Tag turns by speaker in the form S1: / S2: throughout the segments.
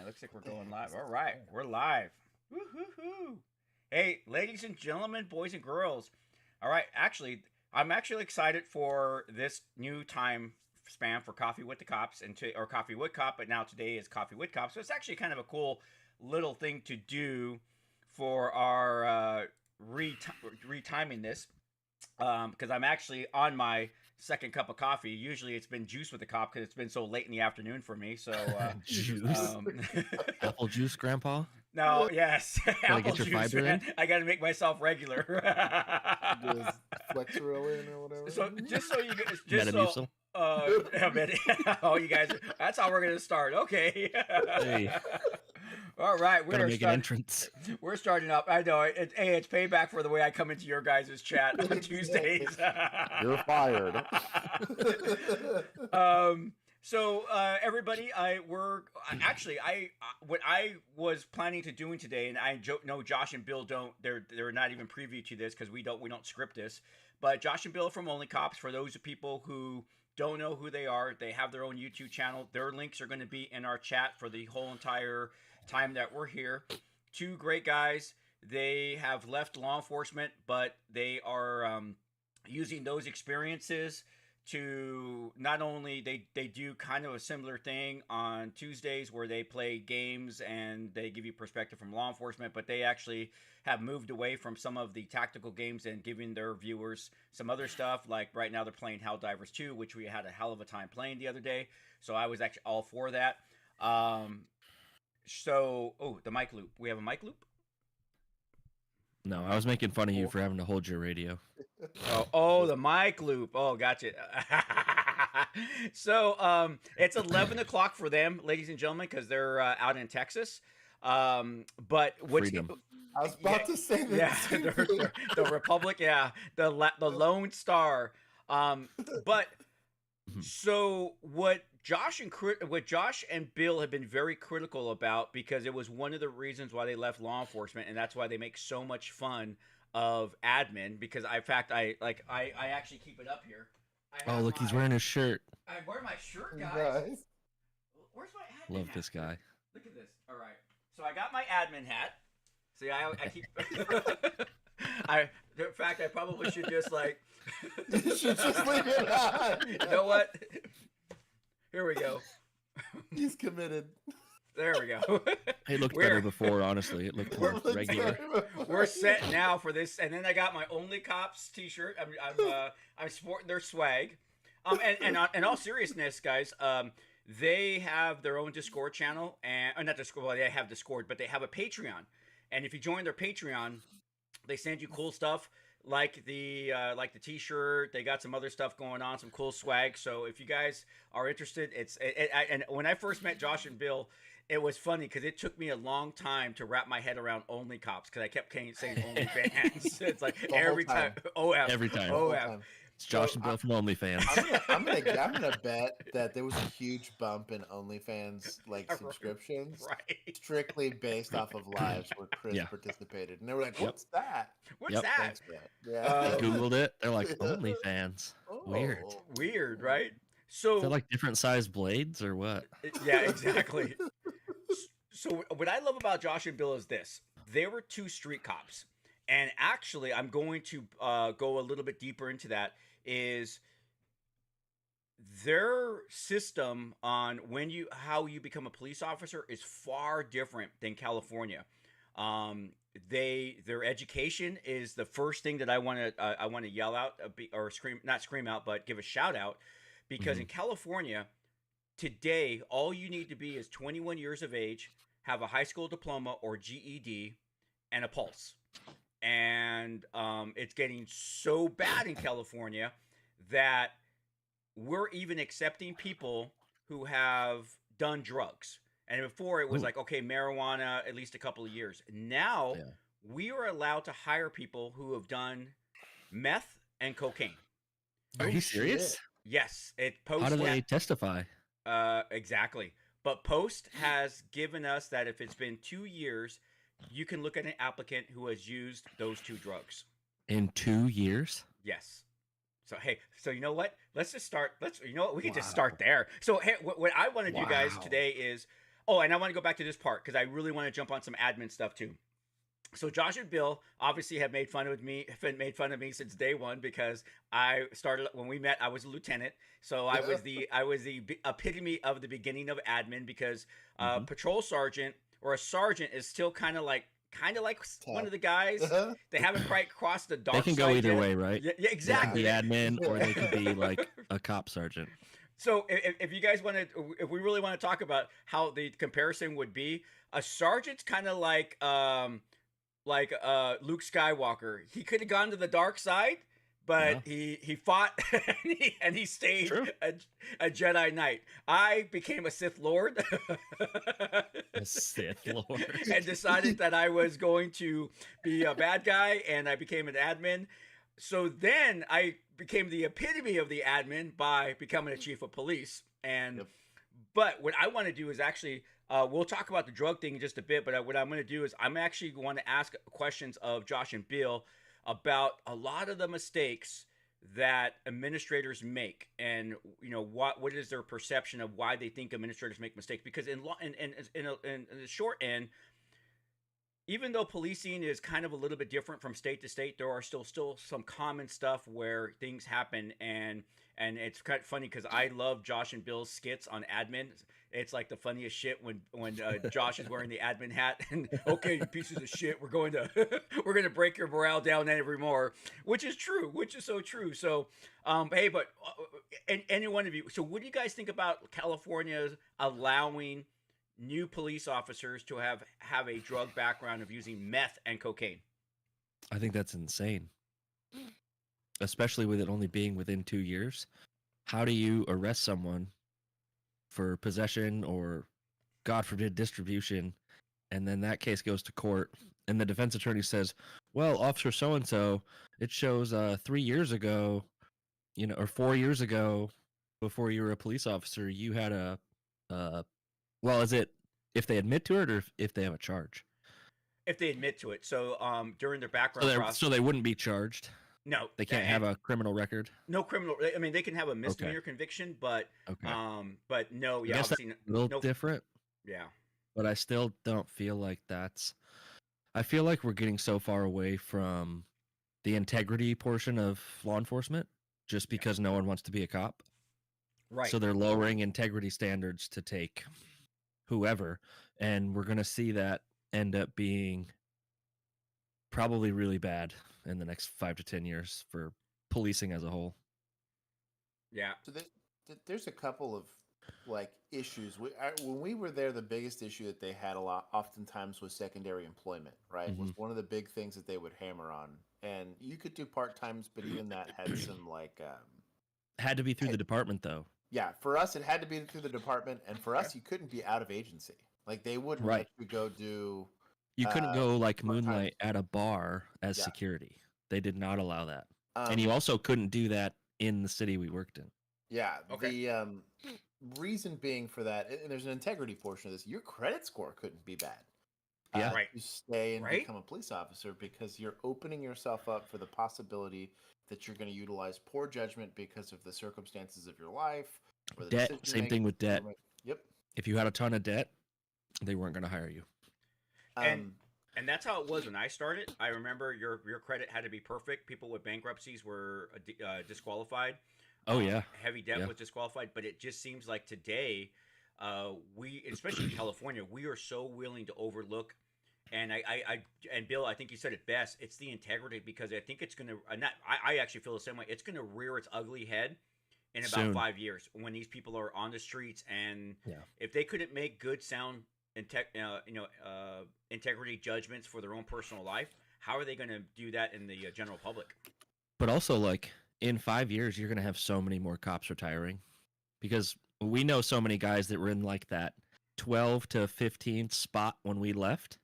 S1: it looks like we're going live. All right, we're live. Woo-hoo-hoo. Hey, ladies and gentlemen, boys and girls. All right, I'm actually excited for this new time span for Coffee with the Cops or Coffee with Cop, but now today is Coffee with Cop. So it's actually kind of a cool little thing to do for our retiming this, because I'm actually on my second cup of coffee. Usually it's been juice with the cop because it's been so late in the afternoon for me. So
S2: juice, apple juice, Grandpa.
S1: No, yes,
S2: Gotta get your fiber in.
S1: I gotta make myself regular.
S3: Just Flexeril or whatever.
S1: So just so you guys,
S2: Metamucil.
S1: Oh, you guys, that's how we're gonna start. Okay.
S2: Hey.
S1: All right,
S2: Gotta make an entrance.
S1: We're starting up. I know. Hey, it's payback for the way I come into your guys' chat on Tuesdays.
S3: You're fired.
S1: So everybody, what I was planning to doing today, and I know Josh and Bill don't. They're not even preview to this because we don't script this. But Josh and Bill from Only Cops, for those people who don't know who they are, they have their own YouTube channel. Their links are going to be in our chat for the whole entire time that we're here. Two great guys. They have left law enforcement, but they are using those experiences to not only they do kind of a similar thing on Tuesdays where they play games and they give you perspective from law enforcement, but they actually have moved away from some of the tactical games and giving their viewers some other stuff. Like right now they're playing Helldivers 2, which we had a hell of a time playing the other day. So I was actually all for that. The mic loop. We have a mic loop?
S2: No, I was making fun of you for having to hold your radio.
S1: Oh, the mic loop. Oh, gotcha. So, it's 11 o'clock for them, ladies and gentlemen, because they're out in Texas. But what's
S2: Freedom.
S3: I was about to say that.
S1: Yeah, the Republic. Yeah, the Lone Star. But so what Josh and Bill have been very critical about, because it was one of the reasons why they left law enforcement, and that's why they make so much fun of admin. Because I actually keep it up here.
S2: Oh, look, he's wearing his shirt.
S1: I wear my shirt, guys.
S3: Nice.
S1: Where's my admin
S2: Love
S1: hat?
S2: this guy.
S1: Look at this. All right. So I got my admin hat. See, I keep. In fact, I probably should just
S3: You should just leave it on.
S1: You know what? Here we go.
S3: He's committed.
S1: There we go.
S2: It looked better before, honestly. It looked more regular.
S1: We're set now for this, and then I got my Only Cops T-shirt. I'm sporting their swag. And in all seriousness, guys, they have their own Discord channel, and not Discord. Well, they have Discord, but they have a Patreon. And if you join their Patreon, they send you cool stuff like the T-shirt. They got some other stuff going on, some cool swag. So if you guys are interested, and when I first met Josh and Bill, it was funny because it took me a long time to wrap my head around Only Cops because I kept saying OnlyFans. It's like every time.
S2: Every time.
S1: OF.
S2: It's Josh and Bill from OnlyFans.
S3: I'm gonna bet that there was a huge bump in OnlyFans subscriptions,
S1: right?
S3: Strictly based off of lives where Chris participated, and they were like, "What's that?
S1: What's that?"
S3: Thanks, Brett. Yeah,
S2: They Googled it. They're like, OnlyFans. Weird,
S1: right? So
S2: is that like different size blades or what?
S1: Yeah, exactly. So what I love about Josh and Bill is this: they were two street cops. And actually, I'm going to go a little bit deeper into that. Is their system on how you become a police officer is far different than California. Their education is the first thing that I want to yell out or not scream out, but give a shout out, because in California today, all you need to be is 21 years of age, have a high school diploma or GED, and a pulse. And it's getting so bad in California that we're even accepting people who have done drugs. And before it was like, okay, marijuana, at least a couple of years. Now we are allowed to hire people who have done meth and cocaine.
S2: Are you serious?
S1: Yes.
S2: How do they testify?
S1: Exactly. But Post has given us that if it's been 2 years, you can look at an applicant who has used those two drugs.
S2: In 2 years?
S1: Yes. So, hey, you know what? Let's just start. We can just start there. So, hey, what I want to do, guys, today is Oh, and I want to go back to this part because I really want to jump on some admin stuff too. So Josh and Bill obviously have made fun of me, since day one because I started when we met. I was a lieutenant, so I was the epitome of the beginning of admin because patrol sergeant or a sergeant is still kind of like one of the guys. They haven't quite crossed the dark side.
S2: They can go either way, right?
S1: Yeah, exactly.
S2: They could be admin or they could be like a cop sergeant.
S1: So if you guys want to, if we really want to talk about how the comparison would be, a sergeant's kind of like Luke Skywalker. He could have gone to the dark side, but he fought and he stayed a Jedi Knight. I became a Sith Lord.
S2: A Sith Lord.
S1: And decided that I was going to be a bad guy, and I became an admin. So then I became the epitome of the admin by becoming a chief of police. And but what I want to do is actually we'll talk about the drug thing in just a bit, but what I'm going to do is I'm actually going to ask questions of Josh and Bill about a lot of the mistakes that administrators make, and what is their perception of why they think administrators make mistakes. Because in the short end, even though policing is kind of a little bit different from state to state, there are still some common stuff where things happen, and it's kind of funny because I love Josh and Bill's skits on admin. It's like the funniest shit when Josh is wearing the admin hat and okay, you pieces of shit, we're going to break your morale down every more, which is so true. So, hey, but any one of you, so what do you guys think about California allowing new police officers to have a drug background of using meth and cocaine?
S2: I think that's insane, especially with it only being within 2 years. How do you arrest someone for possession or, God forbid, distribution, and then that case goes to court, and the defense attorney says, well, officer so-and-so, it shows 3 years ago, or 4 years ago, before you were a police officer, you had well, is it if they admit to it or if they have a charge?
S1: If they admit to it. So during their background process.
S2: So they wouldn't be charged?
S1: No.
S2: They can't have a criminal record?
S1: No criminal. I mean, they can have a misdemeanor conviction, but but no. Yeah,
S2: I guess
S1: obviously
S2: that's a little different.
S1: Yeah.
S2: But I still don't feel like that's... I feel like we're getting so far away from the integrity portion of law enforcement just because no one wants to be a cop.
S1: Right.
S2: So they're lowering integrity standards to take whoever, and we're going to see that end up being probably really bad in the next 5 to 10 years for policing as a whole.
S1: Yeah.
S3: So there's a couple of issues. When we were there, the biggest issue that they had oftentimes was secondary employment, right?
S2: Mm-hmm.
S3: Was one of the big things that they would hammer on. And you could do part-times, but even that had some
S2: had to be through the department though.
S3: Yeah, for us it had to be through the department, and for us you couldn't be out of agency. They wouldn't let you go do...
S2: You couldn't go moonlight at a bar as security. They did not allow that. And you also couldn't do that in the city we worked in.
S3: Yeah.
S1: Okay.
S3: The reason being for that, and there's an integrity portion of this, your credit score couldn't be bad.
S1: Right.
S3: To stay and become a police officer, because you're opening yourself up for the possibility that you're going to utilize poor judgment because of the circumstances of your life. Or the
S2: debt. Same thing with debt.
S3: Yep.
S2: If you had a ton of debt, they weren't going to hire you.
S1: And that's how it was when I started. I remember your credit had to be perfect. People with bankruptcies were disqualified.
S2: Oh yeah,
S1: heavy debt was disqualified. But it just seems like today, we, especially in California, we are so willing to overlook. And and Bill, I think you said it best. It's the integrity, because I think it's gonna. I actually feel the same way. It's gonna rear its ugly head in about 5 years when these people are on the streets, and if they couldn't make good, sound integrity judgments for their own personal life, how are they going to do that in the general public?
S2: But also, in 5 years, you're going to have so many more cops retiring, because we know so many guys that were in that 12 to 15th spot when we left.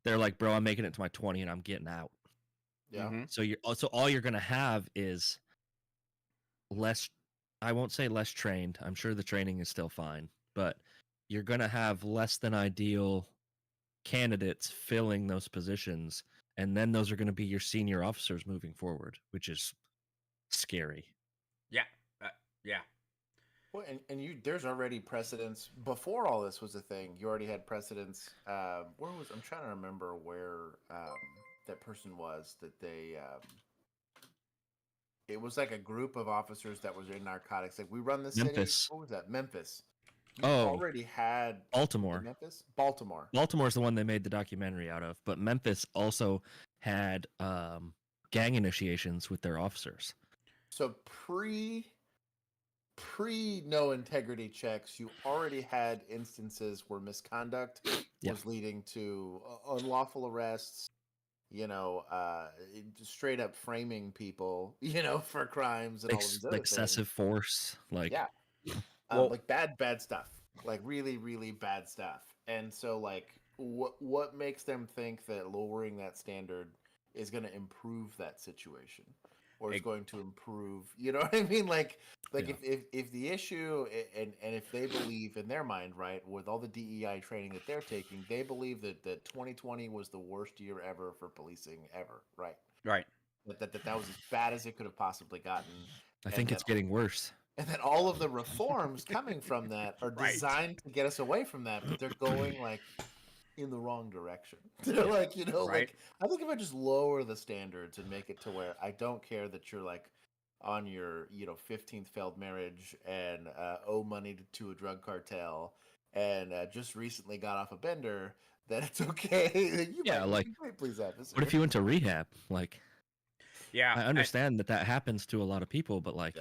S2: They're like, bro, I'm making it to my 20 and I'm getting out.
S3: Yeah.
S1: Mm-hmm.
S2: So all you're going to have is less. I won't say less trained. I'm sure the training is still fine, but you're going to have less than ideal candidates filling those positions, and then those are going to be your senior officers moving forward, which is scary.
S1: Yeah. Yeah.
S3: Well, and there's already precedents before all this was a thing. You already had precedents. I'm trying to remember where that person was that they. It was like a group of officers that was in narcotics. Like we run the city.
S2: Memphis.
S3: What was that? Memphis. You
S2: Oh,
S3: already had
S2: Baltimore.
S3: Memphis, Baltimore.
S2: Baltimore's the one they made the documentary out of, but Memphis also had gang initiations with their officers.
S3: So pre no integrity checks, you already had instances where misconduct was leading to unlawful arrests. Straight up framing people, for crimes and all of these other
S2: excessive
S3: things.
S2: Force, like
S3: like bad stuff, like really, really bad stuff. And so, like, what makes them think that lowering that standard is going to improve that situation, or is going to improve? You know what I mean? Like if the issue and if they believe in their mind, right, with all the DEI training that they're taking, they believe that 2020 was the worst year ever for policing ever, right?
S1: Right.
S3: That was as bad as it could have possibly gotten.
S2: I think it's getting worse. And
S3: that all of the reforms coming from that are designed to get us away from that, but they're going like in the wrong direction. They're like, like I think if I just lower the standards and make it to where I don't care that you're like on your 15th failed marriage and owe money to a drug cartel and just recently got off a bender, that it's okay.
S2: Like
S3: please officer.
S2: What if you went to rehab? Like,
S1: yeah,
S2: I understand that happens to a lot of people, but like,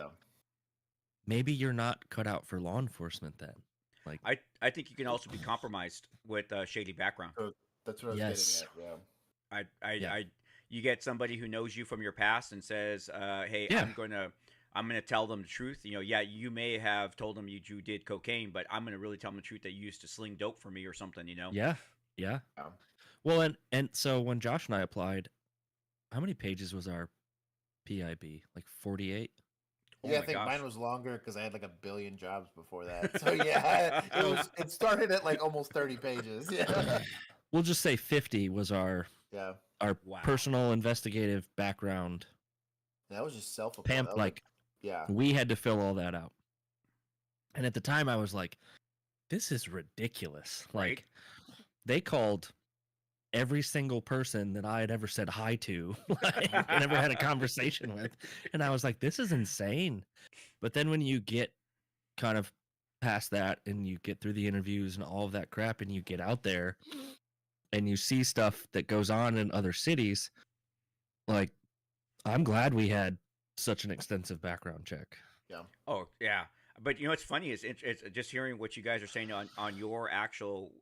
S2: maybe you're not cut out for law enforcement then. Like,
S1: I think you can also be compromised with a shady background.
S3: That's what I was getting at. Yeah.
S1: You get somebody who knows you from your past and says, "Hey, I'm gonna tell them the truth. You may have told them you did cocaine, but I'm gonna really tell them the truth that you used to sling dope for me or something."
S2: Yeah. Well, and so when Josh and I applied, how many pages was our PIB? Like 48.
S3: Yeah, I think mine was longer because I had like 1 billion jobs before that. So yeah, it started at like almost 30 pages. Yeah.
S2: We'll just say 50 was our personal investigative background.
S3: That was just
S2: we had to fill all that out. And at the time I was like, this is ridiculous. Like they called every single person that I had ever said hi to, and ever had a conversation with. And I was like, this is insane. But then when you get kind of past that and you get through the interviews and all of that crap and you get out there and you see stuff that goes on in other cities, like, I'm glad we had such an extensive background check.
S3: Yeah.
S1: Oh, yeah. But what's funny is it's just hearing what you guys are saying on your actual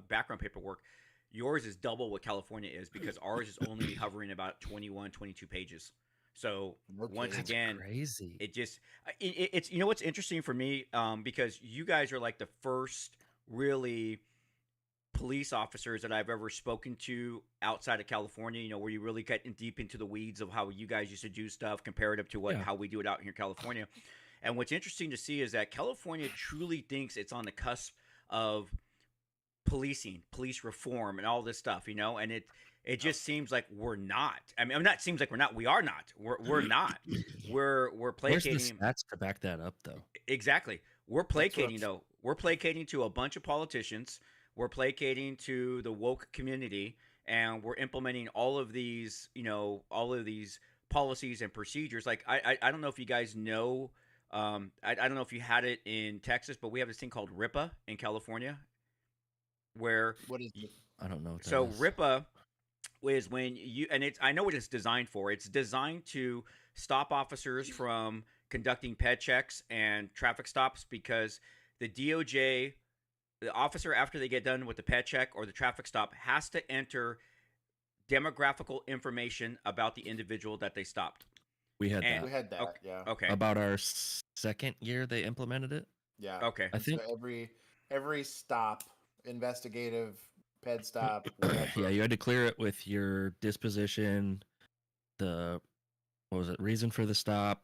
S1: background paperwork. Yours is double what California is because ours is only hovering about 21, 22 pages. So once again,
S2: crazy.
S1: It's what's interesting for me because you guys are like the first really police officers that I've ever spoken to outside of California, where you really get deep into the weeds of how you guys used to do stuff comparative to how we do it out here in California. And what's interesting to see is that California truly thinks it's on the cusp of policing, police reform, and all this stuff, and it just seems like we're not. I mean, not seems like we're not. We are not. We're not. We're placating.
S2: Where's the stats to back that up, though?
S1: Exactly. We're placating, though. We're placating to a bunch of politicians. We're placating to the woke community, and we're implementing all of these, policies and procedures. Like I don't know if you guys know. I don't know if you had it in Texas, but we have this thing called RIPA in California. What is it?
S2: I don't know what that
S1: so
S2: is.
S1: RIPA is when I know what it's designed for. It's designed to stop officers from conducting ped checks and traffic stops because the DOJ, the officer, after they get done with the ped check or the traffic stop, has to enter demographical information about the individual that they stopped.
S3: We had that. Yeah.
S1: Okay.
S2: About our second year they implemented it.
S3: Yeah.
S1: Okay.
S2: I think
S3: so every stop, investigative, ped stop.
S2: Yeah, you had to clear it with your disposition, reason for the stop,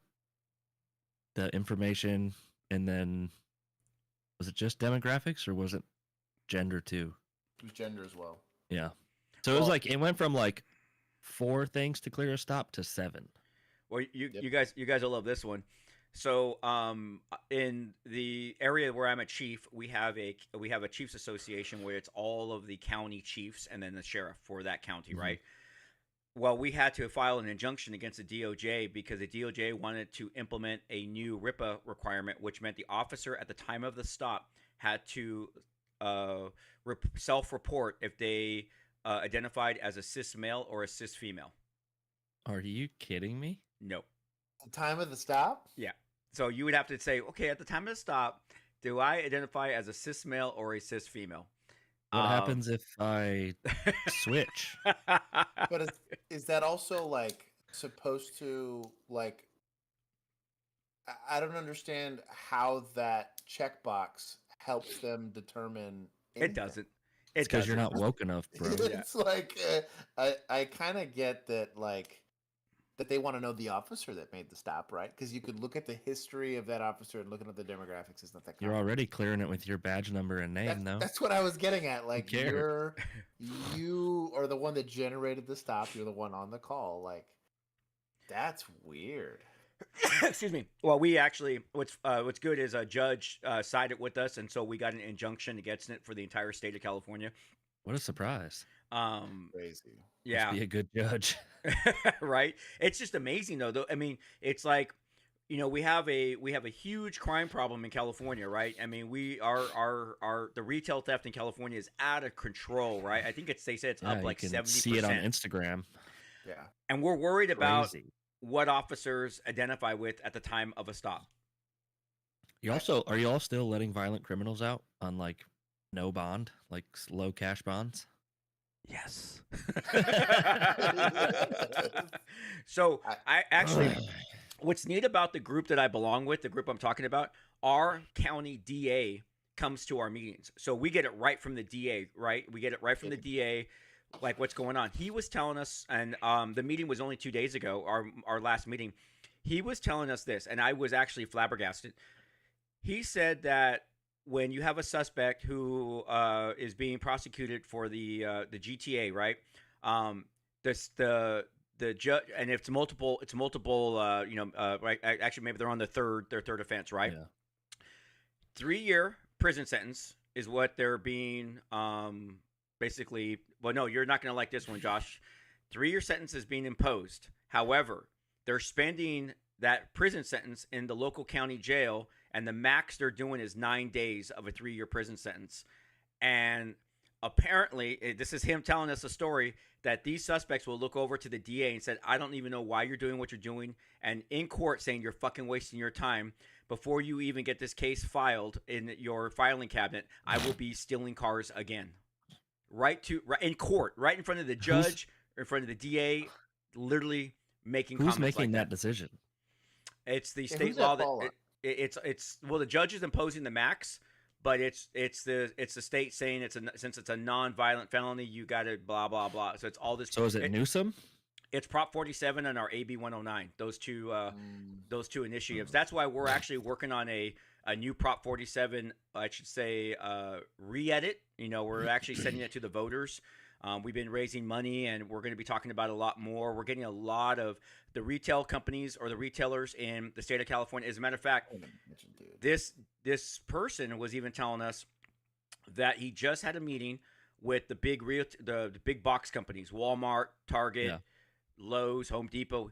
S2: the information, and then was it just demographics or was it gender too?
S3: It was gender as well.
S2: Yeah. So it was like it went from like 4 things to clear a stop to 7.
S1: Well, you guys will love this one. So, in the area where I'm a chief, we have a chiefs association where it's all of the county chiefs and then the sheriff for that county,
S2: Mhm.
S1: right? Well, we had to file an injunction against the DOJ because the DOJ wanted to implement a new RIPA requirement, which meant the officer at the time of the stop had to self-report if they identified as a cis male or a cis female.
S2: Are you kidding me?
S1: No.
S3: The time of the stop?
S1: Yeah. So you would have to say, okay, at the time of the stop, do I identify as a cis male or a cis female?
S2: What happens if I switch?
S3: But is that also like supposed to like? I don't understand how that checkbox helps them determine.
S1: It
S3: anything.
S1: doesn't.
S2: It's because you're not woke enough, bro.
S3: It's like I kind of get that, like that they want to know the officer that made the stop, right? Because you could look at the history of that officer and looking at the demographics is not that.
S2: You're already clearing it with your badge number and name, though.
S3: That's what I was getting at. Like
S2: cares?
S3: you are the one that generated the stop. You're the one on the call. Like that's weird.
S1: Excuse me. Well, we actually what's good is a judge sided with us, and so we got an injunction against it for the entire state of California.
S2: What a surprise!
S3: Crazy.
S1: Yeah,
S2: must be a good judge,
S1: right? It's just amazing, though. I mean, it's like, we have a huge crime problem in California, right? I mean, the retail theft in California is out of control, right? I think they said it's up like 70%.
S2: See it on Instagram.
S3: Yeah,
S1: and we're worried about
S2: Crazy.
S1: what officers identify with at the time of a stop.
S2: Are you all still letting violent criminals out on like no bond, like low cash bonds?
S1: Yes. So I actually, what's neat about the group that I belong with, the group I'm talking about, our county DA comes to our meetings. So we get it right from the DA, right? We get it right from the DA, like what's going on. He was telling us, and the meeting was only 2 days ago, our last meeting. He was telling us this, and I was actually flabbergasted. He said that when you have a suspect who is being prosecuted for the GTA, right? The judge, and it's multiple. Right? Actually, maybe they're on their third offense, right?
S2: Yeah.
S1: 3-year prison sentence is what they're being basically. Well, no, you're not going to like this one, Josh. 3-year sentence is being imposed. However, they're spending that prison sentence in the local county jail, and the max they're doing is 9 days of a 3-year prison sentence. And apparently, this is him telling us a story that these suspects will look over to the DA and said, I don't even know why you're doing what you're doing. And in court saying you're fucking wasting your time. Before you even get this case filed in your filing cabinet, I will be stealing cars again. Right in court, right in front of the judge, in front of the DA, literally making comments like that.
S2: Who's making that decision?
S1: It's the state law that it's the judge is imposing the max, but it's the state saying since it's a non-violent felony, you got to blah blah blah. So it's all this.
S2: So is it Newsom?
S1: It's Prop 47 and our AB 109. Those two initiatives. That's why we're actually working on a new Prop 47. I should say re-edit. We're actually sending it to the voters. We've been raising money, and we're going to be talking about it a lot more. We're getting a lot of the retail companies or the retailers in the state of California. As a matter of fact, this person was even telling us that he just had a meeting with the big box companies, Walmart, Target, Lowe's, Home Depot.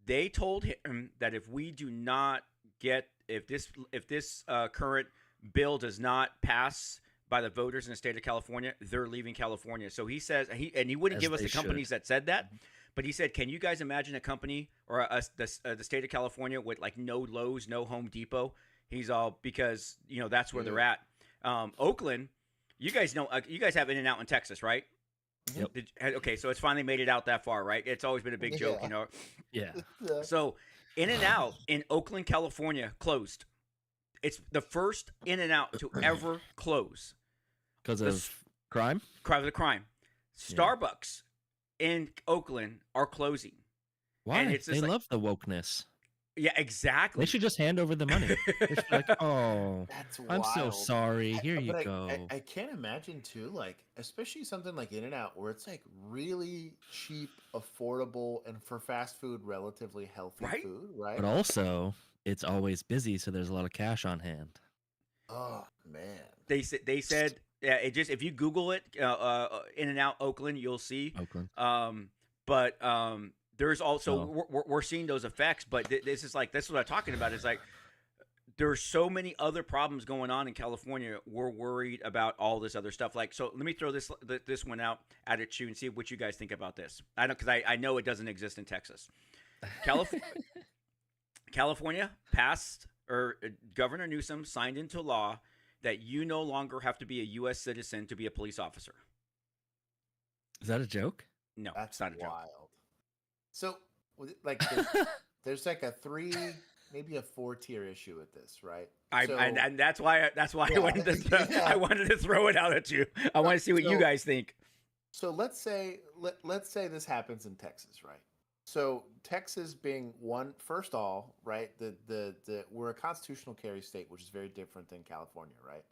S1: They told him that if we do not if this current bill does not pass by the voters in the state of California, they're leaving California. So he says, he wouldn't give us the companies that said that, but he said, can you guys imagine a company or the state of California with like no Lowe's, no Home Depot? He's all, because that's where they're at. Oakland, you guys have In-N-Out in Texas, right?
S2: Yep.
S1: Okay, so it's finally made it out that far, right? It's always been a big joke,
S2: Yeah.
S1: So In-N-Out in Oakland, California closed. It's the first In-N-Out to ever close.
S2: Because of crime?
S1: Crime. Starbucks in Oakland are closing.
S2: Why?
S1: And it's
S2: they love the wokeness.
S1: Yeah, exactly.
S2: They should just hand over the money. They should be like, oh,
S3: that's
S2: I'm so
S3: wild.
S2: sorry. Here you go.
S3: I can't imagine too, like, especially something like In-N-Out where it's like really cheap, affordable, and for fast food, relatively healthy food, right?
S2: But also, it's always busy, so there's a lot of cash on hand.
S3: Oh man.
S1: They said yeah. It just if you Google it, In and Out Oakland, you'll see.
S2: Oakland.
S1: But there's also
S2: Oh.
S1: we're seeing those effects. But this is like what I'm talking about. Is like there's so many other problems going on in California. We're worried about all this other stuff. Like, so let me throw this one out at you and see what you guys think about this. I know because I know it doesn't exist in Texas. California passed, or Governor Newsom signed into law that you no longer have to be a U.S. citizen to be a police officer.
S2: Is that a joke?
S1: No,
S3: That's
S1: it's not a joke.
S3: wild. So, like, there's like a 3, maybe a 4-tier issue with this, right?
S1: And that's why
S3: Yeah,
S1: I wanted to throw it out at you. I want to see what you guys think.
S3: So let's say this happens in Texas, right? So Texas being one, first of all, right? We're a constitutional carry state, which is very different than California, right?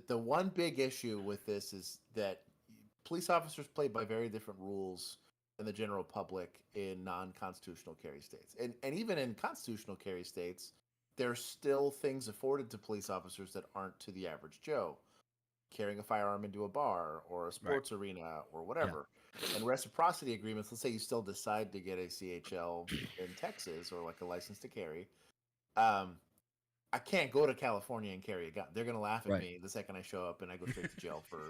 S3: The one big issue with this is that police officers play by very different rules than the general public in non-constitutional carry states, and even in constitutional carry states, there's still things afforded to police officers that aren't to the average Joe. Carrying a firearm into a bar or a sports arena or whatever. Yeah. And reciprocity agreements, let's say you still decide to get a CHL in Texas or like a license to carry. I can't go to California and carry a gun. They're going to laugh at me the second I show up and I go straight to jail for,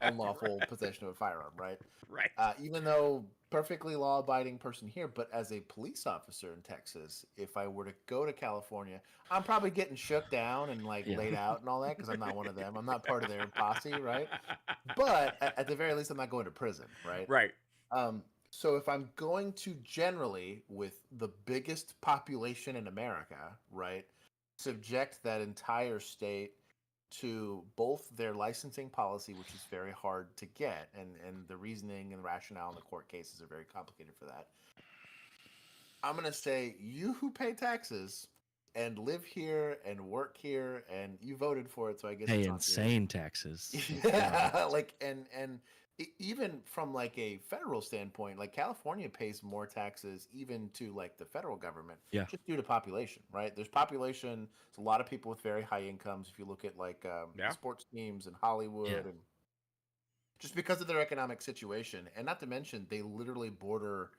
S3: unlawful possession of a firearm, right?
S1: Right.
S3: Even though perfectly law-abiding person here, but as a police officer in Texas, if I were to go to California, I'm probably getting shook down and laid out and all that because I'm not one of them. I'm not part of their posse, right? But at the very least, I'm not going to prison, right?
S1: Right.
S3: So if I'm going to generally, with the biggest population in America, right, subject that entire state to both their licensing policy, which is very hard to get, and the reasoning and rationale in the court cases are very complicated for that. I'm going to say, you who pay taxes and live here and work here and you voted for it, so I guess
S2: pay
S3: it's
S2: insane taxes.
S3: Yeah, and even from like a federal standpoint, like California pays more taxes even to like the federal government, just due to population, right? There's population. There's a lot of people with very high incomes. If you look at like sports teams in Hollywood, and just because of their economic situation, and not to mention they literally border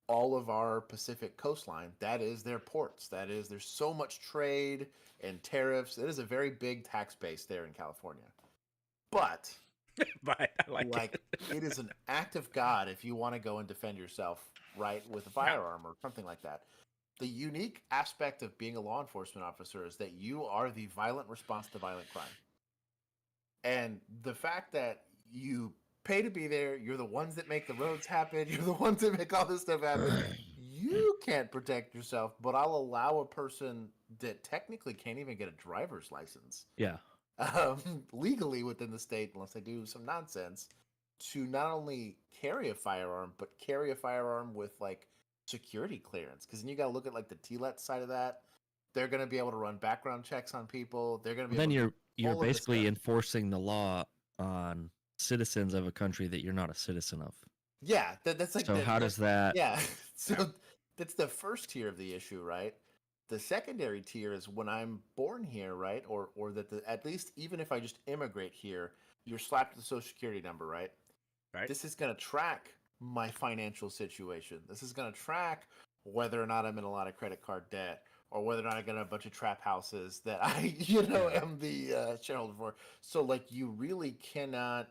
S3: all of our Pacific coastline. That is their ports. That is, there's so much trade and tariffs. It is a very big tax base there in California, but
S1: I like
S3: it is an act of God if you want to go and defend yourself, right, with a firearm or something like that. The unique aspect of being a law enforcement officer is that you are the violent response to violent crime. And the fact that you pay to be there, you're the ones that make the roads happen, you're the ones that make all this stuff happen. You can't protect yourself, but I'll allow a person that technically can't even get a driver's license.
S2: Yeah.
S3: Legally within the state, unless they do some nonsense, to not only carry a firearm, but carry a firearm with like security clearance. Because then you got to look at like the TLET side of that. They're going to be able to run background checks on people. They're going to be.
S2: Then you're basically enforcing the law on citizens of a country that you're not a citizen of.
S3: Yeah, that's like.
S2: So how does that?
S3: Yeah, so that's the first tier of the issue, right? The secondary tier is when I'm born here, right? Or that at least even if I just immigrate here, you're slapped with a social security number, right?
S1: Right.
S3: This is going to track my financial situation. This is going to track whether or not I'm in a lot of credit card debt, or whether or not I got a bunch of trap houses that I, am the shareholder for. So like, you really cannot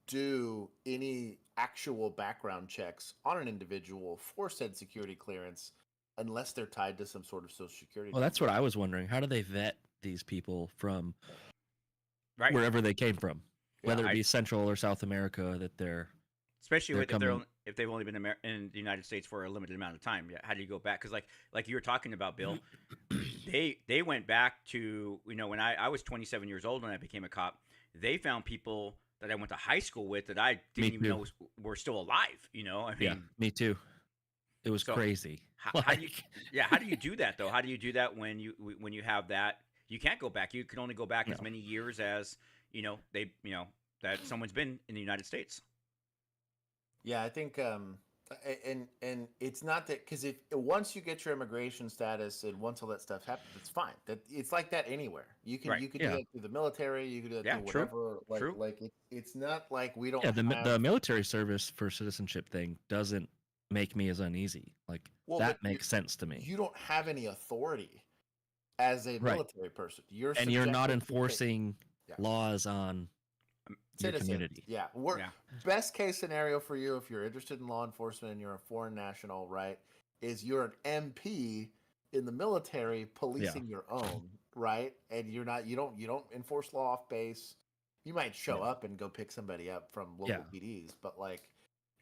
S3: do any actual background checks on an individual for said security clearance unless they're tied to some sort of social security.
S2: Well, that's what I was wondering. How do they vet these people from
S1: wherever
S2: they came from, whether it be Central or South America, that they're
S1: especially if they've only been in the United States for a limited amount of time. Yeah, how do you go back? Because like you were talking about, Bill, they went back to when I was 27 years old when I became a cop. They found people that I went to high school with that I didn't even know were still alive. I mean,
S2: me too. It was crazy.
S1: How do you do that though? How do you do that when you have that? You can't go back. You can only go back as many years as that someone's been in the United States.
S3: Yeah, I think And it's not that, because if once you get your immigration status and once all that stuff happens, it's fine. That it's like that anywhere. You can do that through the military. You can do that through whatever. It's not like we don't.
S2: The military service for citizenship thing doesn't make me as uneasy. Like that makes sense to me.
S3: You don't have any authority as a military person. You're
S2: not enforcing laws on your community.
S3: Yeah. Best case scenario for you, if you're interested in law enforcement and you're a foreign national, right, is you're an MP in the military policing your own, right? And you don't enforce law off base. You might show up and go pick somebody up from local PDs, but like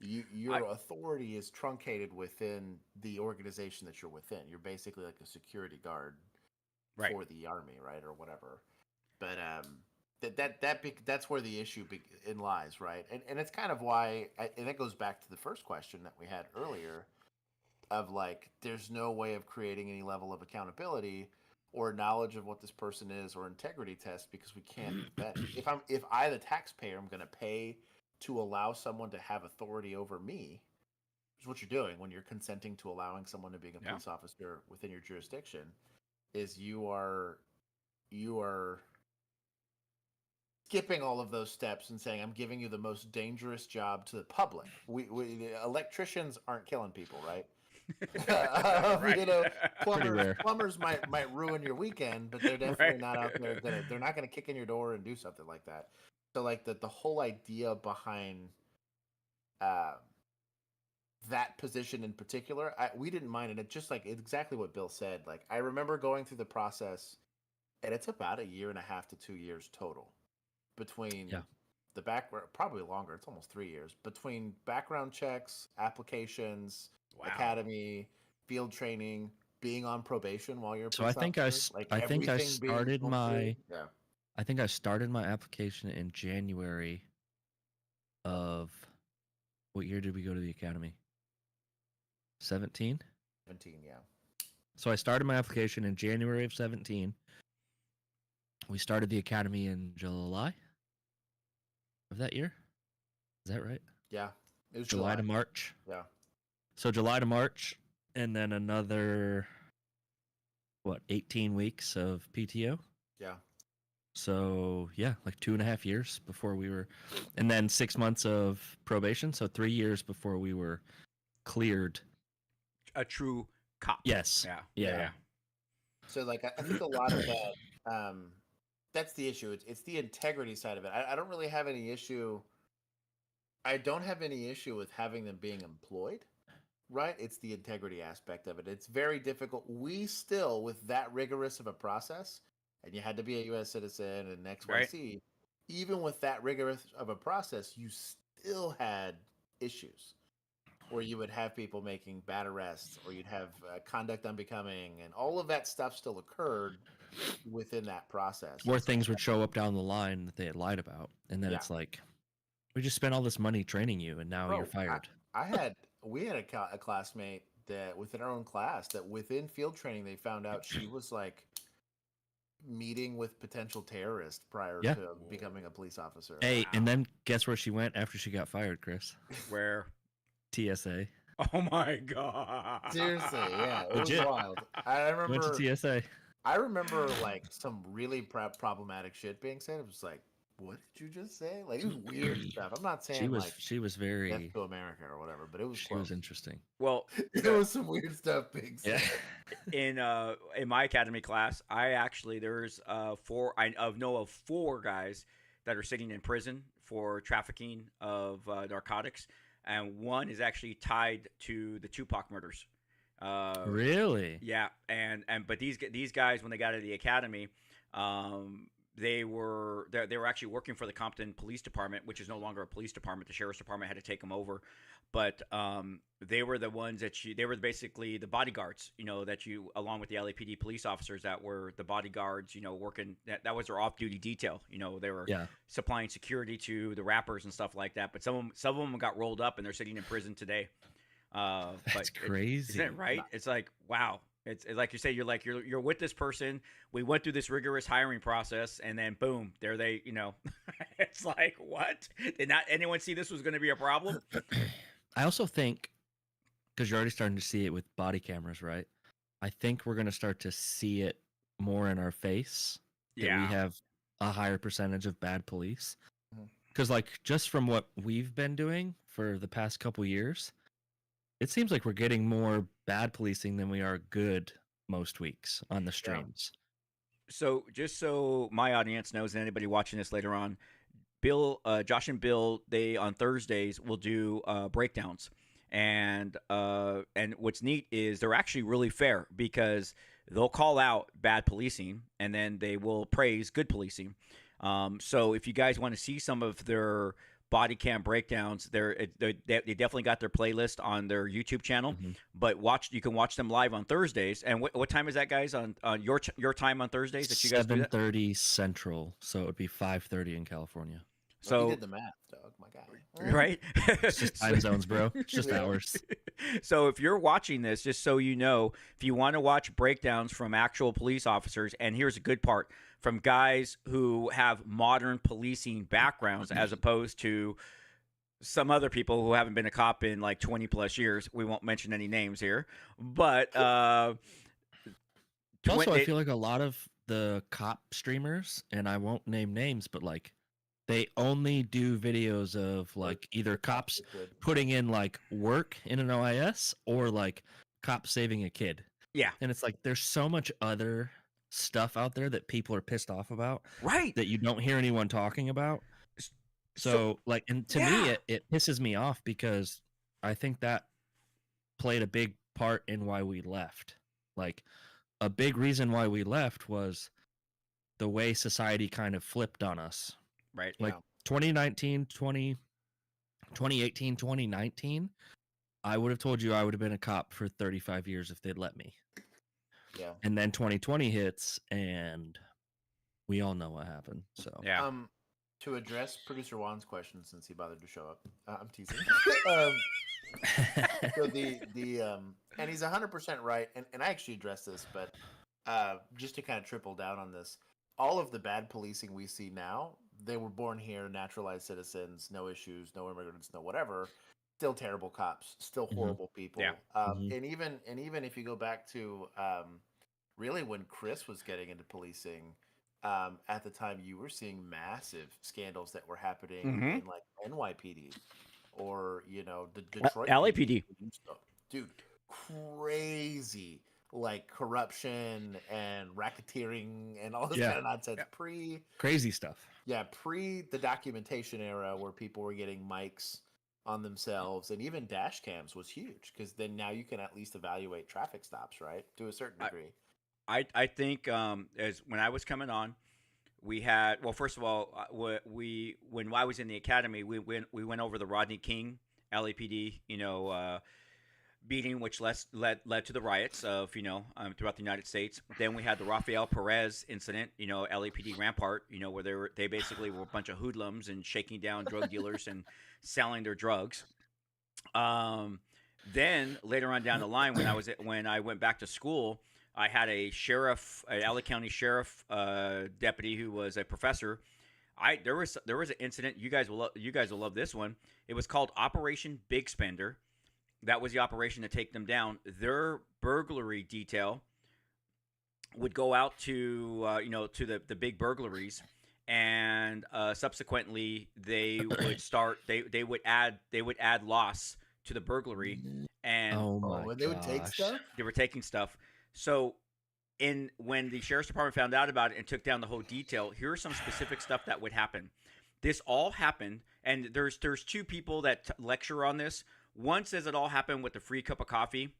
S3: your authority is truncated within the organization that you're within. You're basically like a security guard for the army, right, or whatever. But that's where the issue lies, right? And it's kind of why, and it goes back to the first question that we had earlier, of like, there's no way of creating any level of accountability or knowledge of what this person is or integrity test, because we can't vet. If I, the taxpayer, am going to pay to allow someone to have authority over me, which is what you're doing when you're consenting to allowing someone to be a police officer within your jurisdiction, is you are skipping all of those steps and saying, I'm giving you the most dangerous job to the public. We electricians aren't killing people, right? Plumbers might ruin your weekend, but they're definitely not out there. They're not going to kick in your door and do something like that. So like the whole idea behind that position in particular, we didn't mind it. It's just like exactly what Bill said. Like I remember going through the process, and it's about 1.5 to 2 years total between the background, probably longer. It's almost 3 years between background checks, applications, academy, field training, being on probation while you're.
S2: So I think I started my application in January of what year did we go to the academy? 17?
S3: 17, yeah.
S2: So I started my application in January of 17. We started the academy in July of that year. Is that right?
S3: Yeah. It was
S2: July to March.
S3: Yeah.
S2: So July to March, and then another, 18 weeks of PTO?
S3: Yeah.
S2: So, like 2.5 years before we were, and then 6 months of probation. So 3 years before we were cleared.
S1: A true cop.
S2: Yes. Yeah.
S3: So, like, I think a lot of that, that's the issue. It's the integrity side of it. I don't really have any issue. I don't have any issue with having them being employed, right? It's the integrity aspect of it. It's very difficult. We still, with that rigorous of a process, and you had to be a U.S. citizen and XYZ, even with that rigorous of a process, you still had issues where you would have people making bad arrests, or you'd have conduct unbecoming, and all of that stuff still occurred within that process.
S2: Where things would show up down the line that they had lied about, and then it's like, we just spent all this money training you, and now you're fired.
S3: We had a classmate that within our own class that within field training they found out she was like meeting with potential terrorists prior to becoming a police officer.
S2: Hey, and then guess where she went after she got fired, Chris?
S1: Where?
S2: TSA.
S1: Oh my god!
S3: Seriously, yeah, it was wild. I remember
S2: went to TSA.
S3: I remember like some really problematic shit being said. It was like, what did you just say? Like, it was weird stuff. I'm not saying
S2: she was very
S3: Death to America or whatever, but it was
S2: she was interesting.
S1: Well,
S3: there was some weird stuff being said.
S1: Yeah. In my academy class, there's know of 4 guys that are sitting in prison for trafficking of narcotics, and one is actually tied to the Tupac murders.
S2: Really?
S1: Yeah, but these guys, when they got to the academy, they were actually working for the Compton Police Department, which is no longer a police department. The sheriff's department had to take them over, but they were the ones they were basically the bodyguards, that you, along with the LAPD police officers that were the bodyguards, working. That was their off-duty detail. They were supplying security to the rappers and stuff like that. But some of them got rolled up and they're sitting in prison today.
S2: That's crazy,
S1: isn't it? Right? It's like, wow. It's like you say, you're with this person. We went through this rigorous hiring process, and then boom, there they, It's like, what? Did not anyone see this was going to be a problem?
S2: I also think because you're already starting to see it with body cameras, right? I think we're going to start to see it more in our face that we have a higher percentage of bad police. Because, like, just from what we've been doing for the past couple years, it seems like we're getting more bad policing than we are good most weeks on the streams.
S1: So, just so my audience knows, and anybody watching this later on, Josh and Bill, they on Thursdays will do breakdowns, and what's neat is they're actually really fair because they'll call out bad policing and then they will praise good policing. So if you guys want to see some of their body cam breakdowns, they definitely got their playlist on their YouTube channel. But you can watch them live on Thursdays. And what time is that, guys? On your time on Thursdays that you guys do that?
S2: 7:30 Central, so it would be 5:30 in California.
S3: So you did the math, dog, my guy.
S1: Right?
S2: It's just time zones, bro. It's just hours.
S1: So if you're watching this, just so you know, if you want to watch breakdowns from actual police officers, and here's a good part, from guys who have modern policing backgrounds as opposed to some other people who haven't been a cop in like 20 plus years. We won't mention any names here, but
S2: also I feel like a lot of the cop streamers, and I won't name names, but like they only do videos of like either cops putting in like work in an OIS or like cops saving a kid.
S1: Yeah.
S2: And it's like there's so much other stuff out there that people are pissed off about,
S1: right,
S2: that you don't hear anyone talking about. So like, and to me it pisses me off because I think that played a big part in why we left. Like a big reason why we left was the way society kind of flipped on us.
S1: Right.
S2: Like 2018, 2019, I would have told you I would have been a cop for 35 years if they'd let me.
S3: Yeah.
S2: And then 2020 hits, and we all know what happened. So
S3: to address producer Juan's question, since he bothered to show up, I'm teasing. So and he's 100% right, and I actually addressed this, but just to kind of triple down on this, all of the bad policing we see now, they were born here, naturalized citizens, no issues, no immigrants, no whatever. Still terrible cops, still horrible people. And even if you go back to really when Chris was getting into policing, at the time you were seeing massive scandals that were happening in like NYPD or the Detroit
S1: LAPD.
S3: Dude, crazy, like corruption and racketeering and all this kind of nonsense.
S2: Crazy stuff.
S3: Yeah, pre the documentation era where people were getting mics on themselves, and even dash cams was huge because then now you can at least evaluate traffic stops, right, to a certain degree.
S1: I think as when I was coming on, we had, well, first of all, when I was in the academy, we went over the Rodney King LAPD beating, which led to the riots of throughout the United States. Then we had the Rafael Perez incident, LAPD Rampart, where they basically were a bunch of hoodlums and shaking down drug dealers and selling their drugs. Then later on down the line, when I went back to school, I had a LA County sheriff deputy who was a professor. There was an incident. You guys will love this one. It was called Operation Big Spender. That was the operation to take them down. Their burglary detail would go out to the big burglaries, and subsequently they would start. They would add loss to the burglary, and
S3: they would take stuff.
S1: They were taking stuff. So, when the sheriff's department found out about it and took down the whole detail, here are some specific stuff that would happen. This all happened, and there's two people that lecture on this. One says it all happened with a free cup of coffee.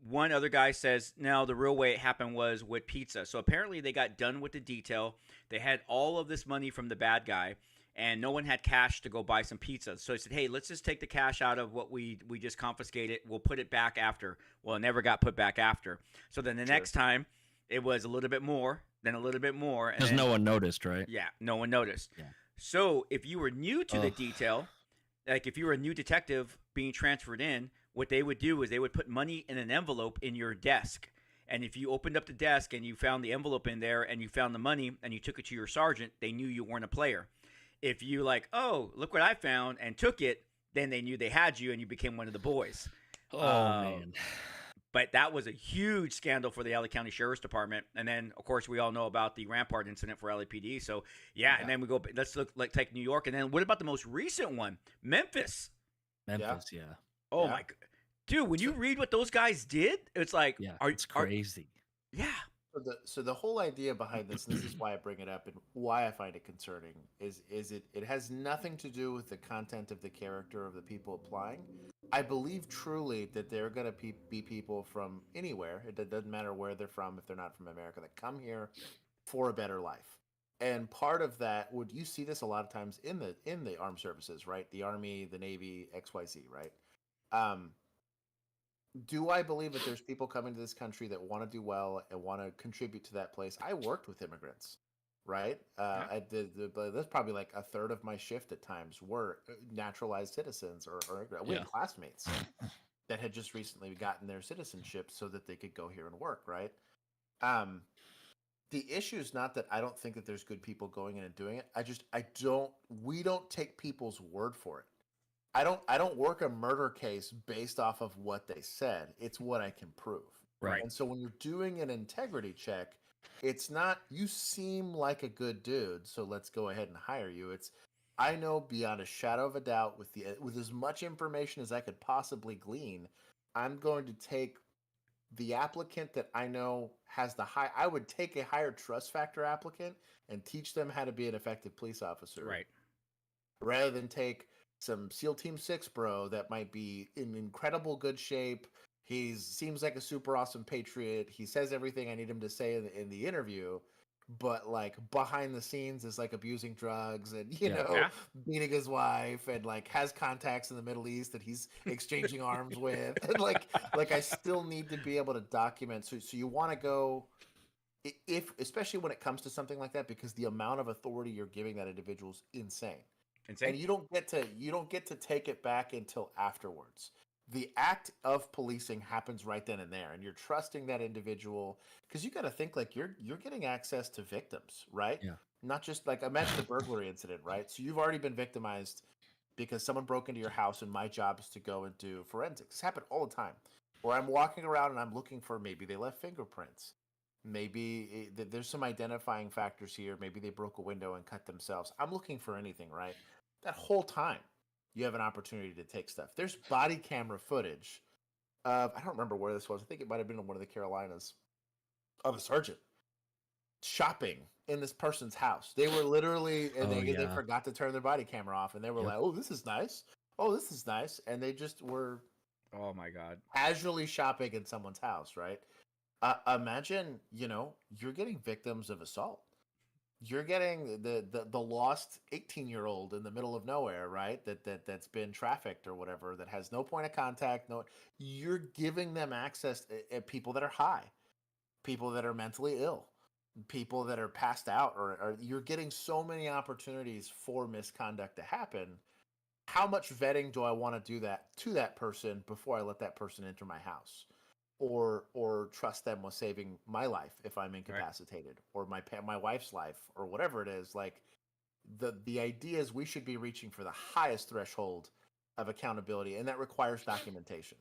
S1: One other guy says, no, the real way it happened was with pizza. So apparently they got done with the detail. They had all of this money from the bad guy, and no one had cash to go buy some pizza. So he said, hey, let's just take the cash out of what we just confiscated. We'll put it back after. Well, it never got put back after. So then the next time, it was a little bit more, then a little bit more.
S2: Because no one noticed, right?
S1: Yeah, no one noticed. Yeah. So if you were new to the detail, like if you were a new detective being transferred in, what they would do is they would put money in an envelope in your desk. And if you opened up the desk and you found the envelope in there and you found the money and you took it to your sergeant, they knew you weren't a player. If you like, oh, look what I found and took it, then they knew they had you and you became one of the boys.
S2: Oh man.
S1: But that was a huge scandal for the LA County Sheriff's Department. And then, of course, we all know about the Rampart incident for LAPD. So, yeah. And then we go, let's look like take New York. And then what about the most recent one? Memphis.
S2: Memphis, yeah.
S1: Oh, my God. Dude, when you read what those guys did, it's like,
S2: it's crazy.
S1: Yeah.
S3: So the whole idea behind this, and this is why I bring it up and why I find it concerning, is it has nothing to do with the content of the character of the people applying. I believe truly that there are going to be people from anywhere. It doesn't matter where they're from if they're not from America that come here for a better life. And part of that, you see this a lot of times in the armed services, right? The Army, the Navy, XYZ, right? Do I believe that there's people coming to this country that want to do well and want to contribute to that place? I worked with immigrants, right? I did. That's probably like a third of my shift at times were naturalized citizens or we had classmates that had just recently gotten their citizenship so that they could go here and work, right? The issue is not that I don't think that there's good people going in and doing it. We don't take people's word for it. I don't work a murder case based off of what they said. It's what I can prove.
S2: Right.
S3: And so when you're doing an integrity check, it's not you seem like a good dude, so let's go ahead and hire you. It's I know beyond a shadow of a doubt with as much information as I could possibly glean, I'm going to take the applicant that I know has I would take a higher trust factor applicant and teach them how to be an effective police officer.
S1: Right.
S3: Rather than take some SEAL Team 6 bro that might be in incredible good shape. He seems like a super awesome patriot. He says everything I need him to say in the interview, but like behind the scenes is like abusing drugs and beating his wife and like has contacts in the Middle East that he's exchanging arms with. And like I still need to be able to document. So you want to go especially when it comes to something like that, because the amount of authority you're giving that individual is insane. And you don't get to take it back until afterwards. The act of policing happens right then and there, and you're trusting that individual because you got to think like you're getting access to victims, right?
S2: Yeah.
S3: Not just like imagine the burglary incident, right? So you've already been victimized because someone broke into your house, and my job is to go and do forensics. This happens all the time. Where I'm walking around and I'm looking for maybe they left fingerprints. Maybe there's some identifying factors here. Maybe they broke a window and cut themselves. I'm looking for anything, right? That whole time, you have an opportunity to take stuff. There's body camera footage of, I don't remember where this was. I think it might have been in one of the Carolinas, of a sergeant shopping in this person's house. They were literally, and they forgot to turn their body camera off, and they were like, oh, this is nice. Oh, this is nice. And they just were,
S1: oh my God,
S3: casually shopping in someone's house, right? Imagine, you're getting victims of assault. You're getting the lost 18-year-old in the middle of nowhere, right? That's been trafficked or whatever, that has no point of contact. You're giving them access to people that are high, people that are mentally ill, people that are passed out, or you're getting so many opportunities for misconduct to happen. How much vetting do I want to do that to that person before I let that person enter my house? Or trust them with saving my life if I'm incapacitated, or my wife's life, or whatever it is. Like the idea is we should be reaching for the highest threshold of accountability, and that requires documentation.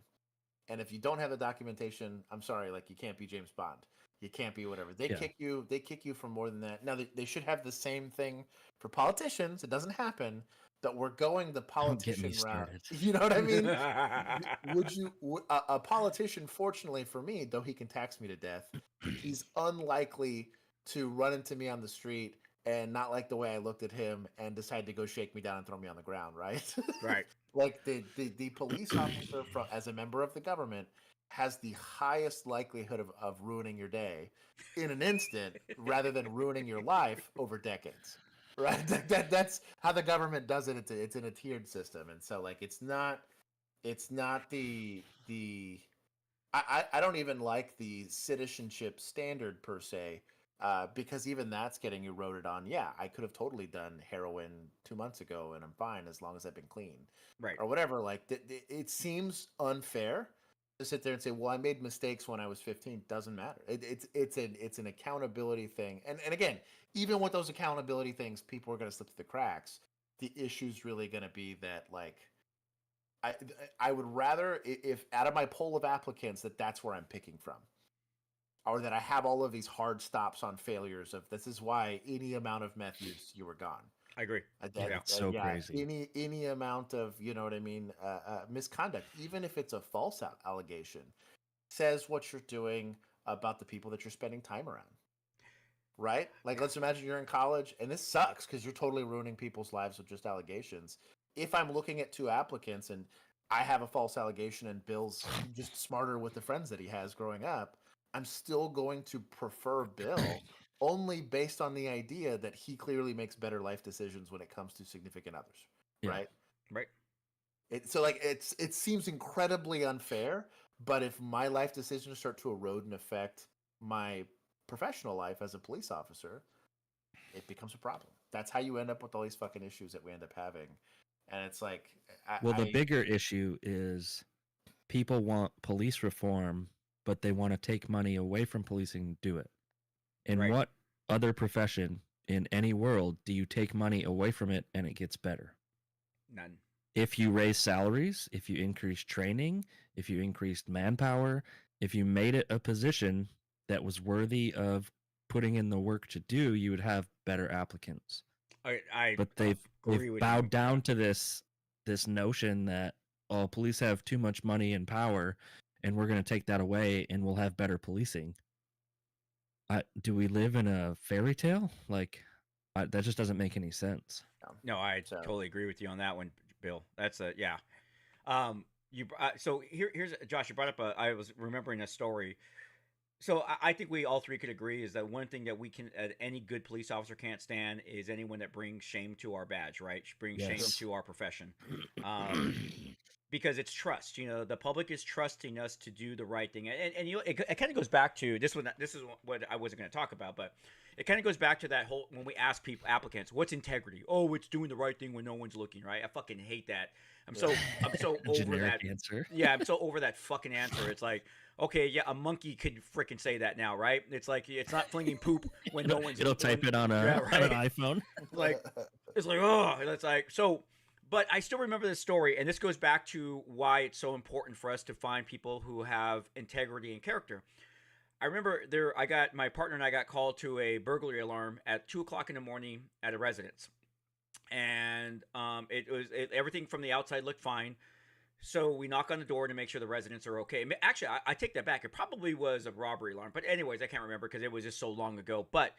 S3: And if you don't have the documentation, I'm sorry, like you can't be James Bond. You can't be whatever. They kick you for more than that. Now they should have the same thing for politicians. It doesn't happen. That we're going the politician route. You know what I mean? A politician, fortunately for me, though he can tax me to death, he's unlikely to run into me on the street and not like the way I looked at him and decide to go shake me down and throw me on the ground, right?
S1: Right.
S3: Like the police officer, as a member of the government, has the highest likelihood of ruining your day in an instant rather than ruining your life over decades. Right, that's how the government does it. It's in a tiered system, and so like it's not the I don't even like the citizenship standard per se, because even that's getting eroded on. Yeah, I could have totally done heroin 2 months ago, and I'm fine as long as I've been clean,
S1: right,
S3: or whatever. Like it seems unfair to sit there and say, well, I made mistakes when I was 15. Doesn't matter. It's an accountability thing, and again, even with those accountability things, people are going to slip through the cracks. The issue's really going to be that, like, I I would rather if out of my pool of applicants that's where I'm picking from, or that I have all of these hard stops on failures of this is why any amount of meth use you were gone.
S1: I agree.
S2: It's so crazy.
S3: Any amount of you know what I mean misconduct, even if it's a false allegation, says what you're doing about the people that you're spending time around. Right? Like, let's imagine you're in college, and this sucks because you're totally ruining people's lives with just allegations. If I'm looking at two applicants and I have a false allegation and Bill's just smarter with the friends that he has growing up, I'm still going to prefer Bill only based on the idea that he clearly makes better life decisions when it comes to significant others. Right?
S1: Right.
S3: So like it seems incredibly unfair, but if my life decisions start to erode and affect my professional life as a police officer, it becomes a problem. That's how you end up with all these fucking issues that we end up having. And it's like
S2: the bigger issue is people want police reform, but they want to take money away from policing to do it. In what other profession in any world do you take money away from it and it gets better?
S1: None.
S2: If you raise salaries, if you increase training, if you increased manpower, if you made it a position that was worthy of putting in the work to do, you would have better applicants. But they've bowed down to this notion that police have too much money and power, and we're going to take that away, and we'll have better policing. Do we live in a fairy tale? Like, that just doesn't make any sense.
S1: No, I totally agree with you on that one, Bill. That's yeah. So here's Josh. You brought up I was remembering a story. So I think we all three could agree is that one thing that any good police officer can't stand is anyone that brings shame to our badge, right? Brings shame to our profession. Because it's trust. The public is trusting us to do the right thing. And it kind of goes back to this is what I wasn't going to talk about, but it kind of goes back to that whole, when we ask applicants, what's integrity? Oh, it's doing the right thing when no one's looking, right? I fucking hate that. I'm so over that
S2: answer.
S1: Yeah, I'm so over that fucking answer. It's like, okay, yeah, a monkey could freaking say that now, right? It's like, it's not flinging poop when no one's.
S2: It'll type it on an iPhone.
S1: It's like, oh, it's like so. But I still remember this story, and this goes back to why it's so important for us to find people who have integrity and character. I remember my partner and I got called to a burglary alarm at 2:00 in the morning at a residence. And everything from the outside looked fine. So we knock on the door to make sure the residents are okay. Actually, I take that back. It probably was a robbery alarm. But anyways, I can't remember because it was just so long ago. But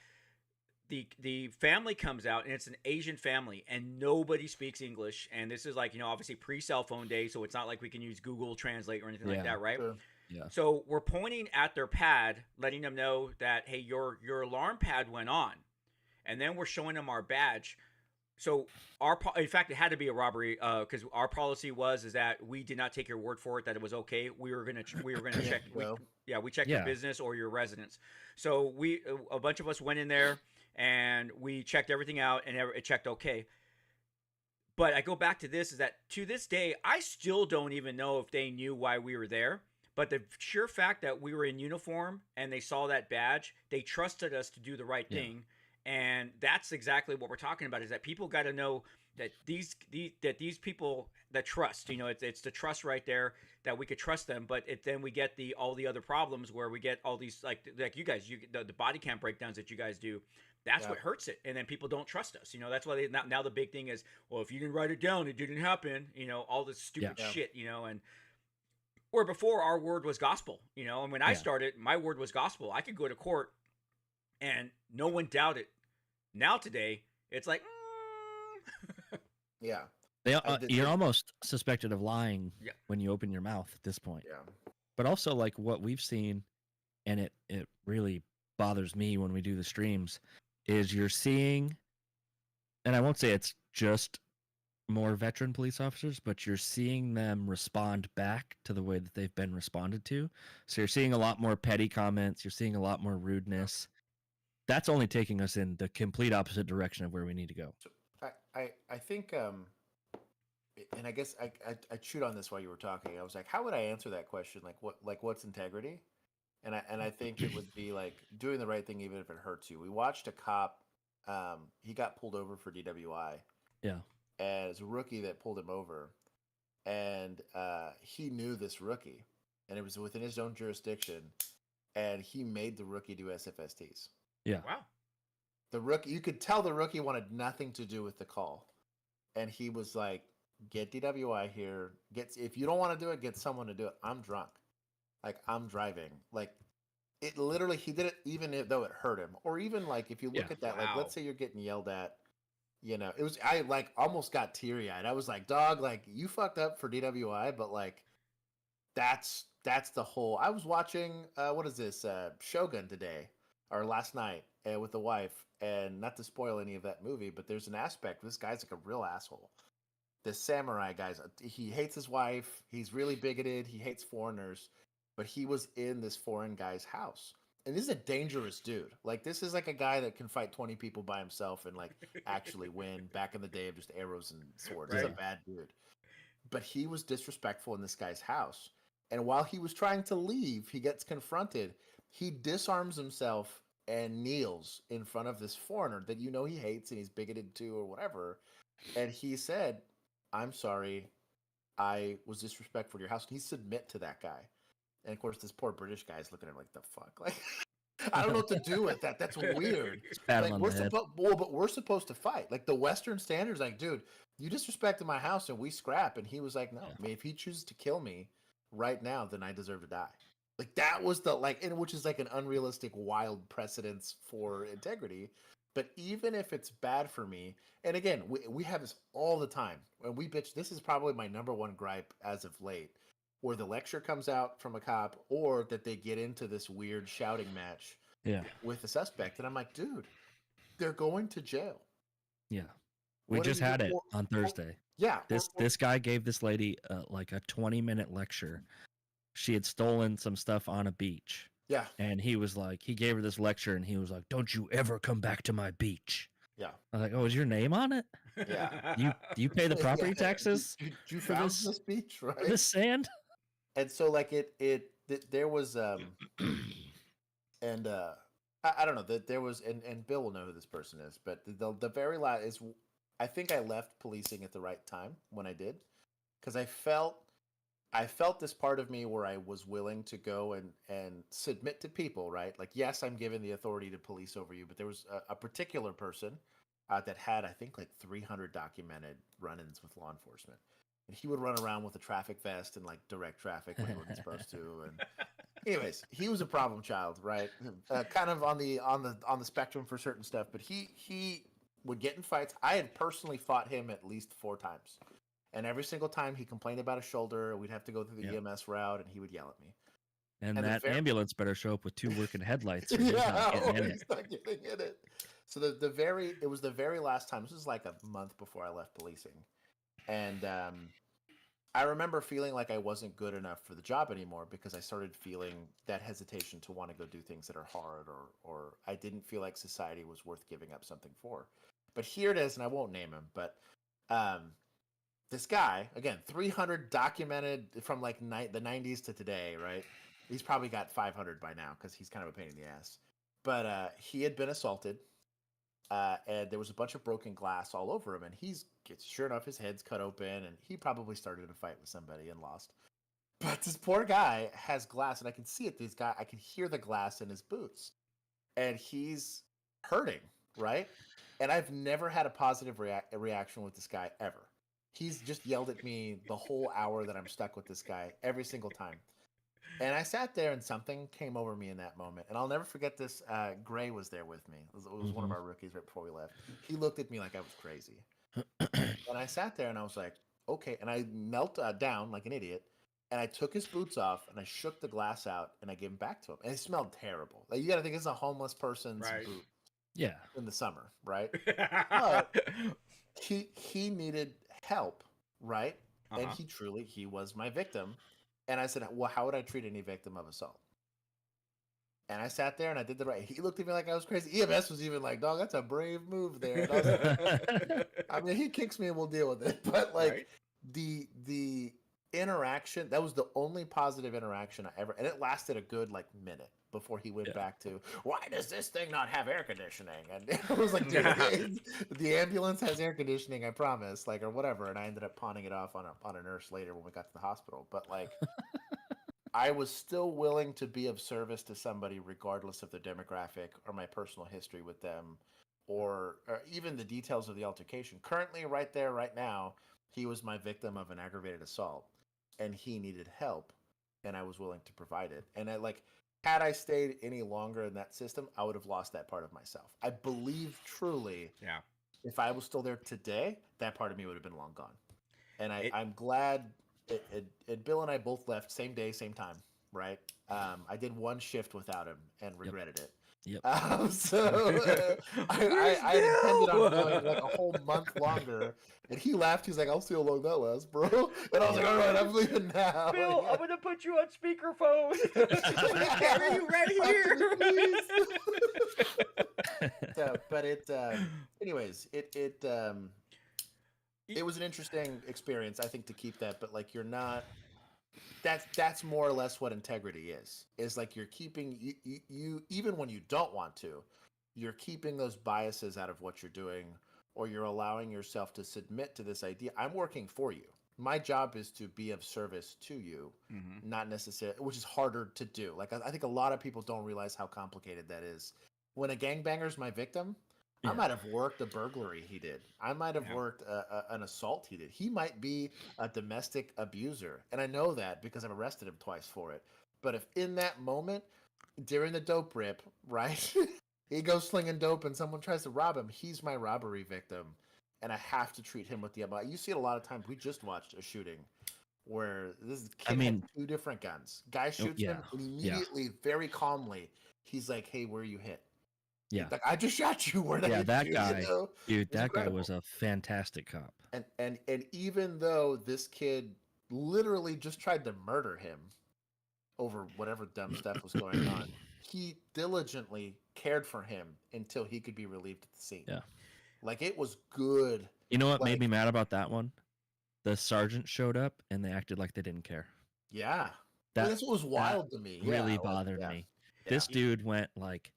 S1: the family comes out, and it's an Asian family, and nobody speaks English. And this is like, obviously pre-cell phone day, so it's not like we can use Google Translate or anything like that, right?
S3: Sure.
S2: Yeah.
S1: So we're pointing at their pad, letting them know that, hey, your alarm pad went on. And then we're showing them our badge. So in fact, it had to be a robbery because our policy is that we did not take your word for it that it was okay. We were gonna check. We checked your business or your residence. So a bunch of us went in there and we checked everything out, and it checked okay. But I go back to this: is that to this day I still don't even know if they knew why we were there. But the sheer fact that we were in uniform and they saw that badge, they trusted us to do the right thing. And that's exactly what we're talking about, is that people got to know that these people that trust, it's the trust right there that we could trust them. But then we get all the other problems where we get all these like you guys, the body cam breakdowns that you guys do. That's what hurts it. And then people don't trust us. That's why now the big thing is, well, if you didn't write it down, it didn't happen. All this stupid shit. And where before our word was gospel. And when I started, my word was gospel. I could go to court and no one doubted. Now today, it's like,
S3: yeah.
S2: You're almost suspected of lying when you open your mouth at this point.
S3: Yeah.
S2: But also, like what we've seen, and it really bothers me when we do the streams, is you're seeing, and I won't say it's just more veteran police officers, but you're seeing them respond back to the way that they've been responded to. So you're seeing a lot more petty comments. You're seeing a lot more rudeness. That's only taking us in the complete opposite direction of where we need to go.
S3: So I think, and I guess I chewed on this while you were talking. I was like, how would I answer that question? What's integrity? And I think it would be like doing the right thing even if it hurts you. We watched a cop. He got pulled over for DWI.
S2: Yeah.
S3: As a rookie that pulled him over, and he knew this rookie, and it was within his own jurisdiction, and he made the rookie do SFSTs.
S2: Yeah.
S1: Wow.
S3: The rookie, you could tell the rookie wanted nothing to do with the call, and he was like, "Get DWI here. If you don't want to do it, get someone to do it. I'm drunk, like I'm driving, like." It literally, he did it even though it hurt him. Or even like, if you look at that, like,
S1: Wow.
S3: let's say you're getting yelled at, it was, I like almost got teary eyed. I was like, dog, like you fucked up for DWI, but like, that's the whole, I was watching, what is this, Shogun today or last night with the wife, and not to spoil any of that movie, but there's an aspect, this guy's like a real asshole. This samurai guy's, he hates his wife. He's really bigoted. He hates foreigners. But he was in this foreign guy's house. And this is a dangerous dude. Like, this is like a guy that can fight 20 people by himself and, like, actually win back in the day of just arrows and swords. He's a bad dude. But he was disrespectful in this guy's house. And while he was trying to leave, he gets confronted. He disarms himself and kneels in front of this foreigner that he hates and he's bigoted to or whatever. And he said, "I'm sorry. I was disrespectful to your house." And he submit to that guy. And of course, this poor British guy is looking at him like, the fuck? Like, I don't know what to do with that. That's weird. Like, we're supposed to fight. Like, the Western standards, like, dude, you disrespected my house and we scrap. And he was like, no, I mean, if he chooses to kill me right now, then I deserve to die. Like, that was the, like, and which is like an unrealistic, wild precedence for integrity. But even if it's bad for me, and again, we have this all the time. And we bitch, this is probably my number one gripe as of late. Or the lecture comes out from a cop, or that they get into this weird shouting match with the suspect. And I'm like, dude, they're going to jail.
S2: Yeah. We just had it on Thursday.
S3: Yeah.
S2: This guy gave this lady like a 20-minute lecture. She had stolen some stuff on a beach.
S3: Yeah.
S2: And he was like, he gave her this lecture and he was like, "Don't you ever come back to my beach."
S3: Yeah.
S2: I was like, "Oh, is your name on it?
S3: Yeah.
S2: You pay the property taxes
S3: you found this beach, right?
S2: For this sand?"
S3: And so, like, there was, and I don't know that there was, and Bill will know who this person is, but the very last is, I think I left policing at the right time when I did, because I felt this part of me where I was willing to go and submit to people, right? Like, yes, I'm given the authority to police over you, but there was a particular person that had, I think, like 300 documented run-ins with law enforcement. And he would run around with a traffic vest and like direct traffic when he wasn't supposed to. And anyways, he was a problem child, right? Kind of on the spectrum for certain stuff. But he would get in fights. I had personally fought him at least 4 times, and every single time he complained about his shoulder. We'd have to go through the EMS route, and he would yell at me.
S2: And that ambulance better show up with 2 working headlights.
S3: He's not getting in it. So it was the very last time. This was like a month before I left policing. And I remember feeling like I wasn't good enough for the job anymore because I started feeling that hesitation to want to go do things that are hard, or I didn't feel like society was worth giving up something for. But here it is, and I won't name him, but this guy, again, 300 documented from like the 90s to today, right? He's probably got 500 by now because he's kind of a pain in the ass. But he had been assaulted. And there was a bunch of broken glass all over him, and sure enough, his head's cut open, and he probably started a fight with somebody and lost. But this poor guy has glass, and I can see it. I can hear the glass in his boots, and he's hurting, right? And I've never had a positive reaction with this guy ever. He's just yelled at me the whole hour that I'm stuck with this guy every single time. And I sat there, and something came over me in that moment. And I'll never forget this. Gray was there with me. It was one of our rookies right before we left. He looked at me like I was crazy. And I sat there, and I was like, okay. And I knelt down like an idiot. And I took his boots off, and I shook the glass out, and I gave him back to him. And it smelled terrible. Like, you got to think, it's a homeless person's boot.
S2: Yeah.
S3: In the summer, right? But he needed help, right? And he was my victim. And I said, well, how would I treat any victim of assault? And I sat there and I did the right. He looked at me like I was crazy. EMS was even like, dog, that's a brave move there. And I was like, I mean, he kicks me and we'll deal with it. But like the interaction, that was the only positive interaction I ever, and it lasted a good like minute, before he went back to, why does this thing not have air conditioning? And I was like, dude, the ambulance has air conditioning, I promise, like, or whatever. And I ended up pawning it off on a nurse later when we got to the hospital. But like, I was still willing to be of service to somebody regardless of their demographic or my personal history with them, or even the details of the altercation. Currently, right there, right now, he was my victim of an aggravated assault, and he needed help, and I was willing to provide it. And had I stayed any longer in that system, I would have lost that part of myself. I believe truly, if I was still there today, that part of me would have been long gone. And I'm glad Bill and I both left same day, same time, right? I did one shift without him and regretted it.
S2: Yep.
S3: I had intended on going like a whole month longer, and he laughed. He's like, "I'll see how long that lasts, bro." And I was like, "All right, I'm leaving now."
S1: Bill, I'm gonna put you on speakerphone. Carry you right here.
S3: Anyways, it was an interesting experience, I think, to keep that. But like, you're not. That's more or less what integrity is like you're keeping you even when you don't want to, you're keeping those biases out of what you're doing, or you're allowing yourself to submit to this idea. I'm working for you. My job is to be of service to you, not necessarily, which is harder to do. Like, I think a lot of people don't realize how complicated that is. When a gangbanger's my victim, I might have worked a burglary he did. I might have worked an assault he did. He might be a domestic abuser. And I know that because I've arrested him twice for it. But if in that moment, during the dope rip, right, he goes slinging dope and someone tries to rob him, he's my robbery victim. And I have to treat him with the... You see it a lot of times. We just watched a shooting where this kid had two different guns. Guy shoots him, and immediately, very calmly, he's like, "Hey, where are you hit?"
S2: Yeah,
S3: like, I just shot you. Where did I
S2: that
S3: you?
S2: guy,
S3: You know?
S2: dude, that guy was a fantastic cop.
S3: And even though this kid literally just tried to murder him over whatever dumb stuff was going on, he diligently cared for him until he could be relieved at the scene.
S2: Yeah,
S3: like, it was good.
S2: You know what made me mad about that one? The sergeant showed up and they acted like they didn't care.
S3: Yeah, that's what was wild to me.
S2: Really bothered me. This dude went like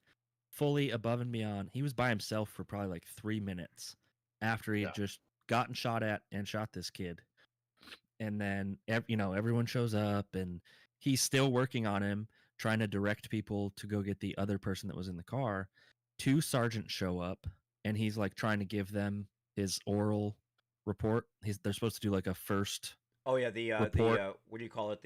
S2: fully above and beyond. He was by himself for probably like 3 minutes after he had just gotten shot at and shot this kid. And then, everyone shows up and he's still working on him, trying to direct people to go get the other person that was in the car. 2 sergeants show up and he's like trying to give them his oral report. They're supposed to do like a first.
S1: Oh yeah, the what do you call it?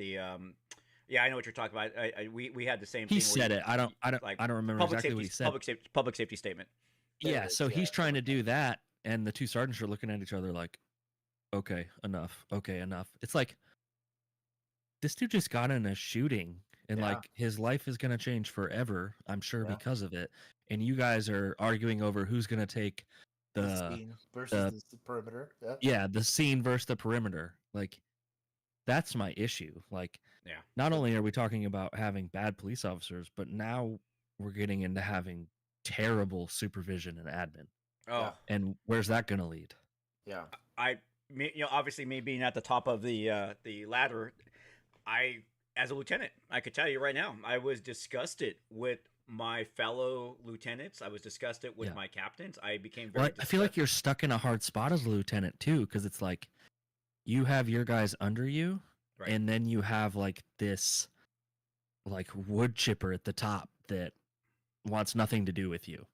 S1: Yeah, I know what you're talking about. We had the same thing.
S2: He said it. I don't remember exactly what he said.
S1: Public safety statement.
S2: Yeah, so he's trying to do that, and the 2 sergeants are looking at each other like, okay, enough. It's like, this dude just got in a shooting, and like his life is gonna change forever, I'm sure, because of it. And you guys are arguing over who's gonna take the
S3: scene versus the perimeter.
S2: Yeah, the scene versus the perimeter. Like, that's my issue. Like, not only are we talking about having bad police officers, but now we're getting into having terrible supervision and admin.
S1: Oh,
S2: and where's that going to lead?
S3: Yeah,
S1: obviously, me being at the top of the ladder, as a lieutenant, I could tell you right now, I was disgusted with my fellow lieutenants. I was disgusted with my captains. I became very.
S2: I feel like you're stuck in a hard spot as a lieutenant too, because it's like you have your guys under you. Right. And then you have like this like wood chipper at the top that wants nothing to do with you.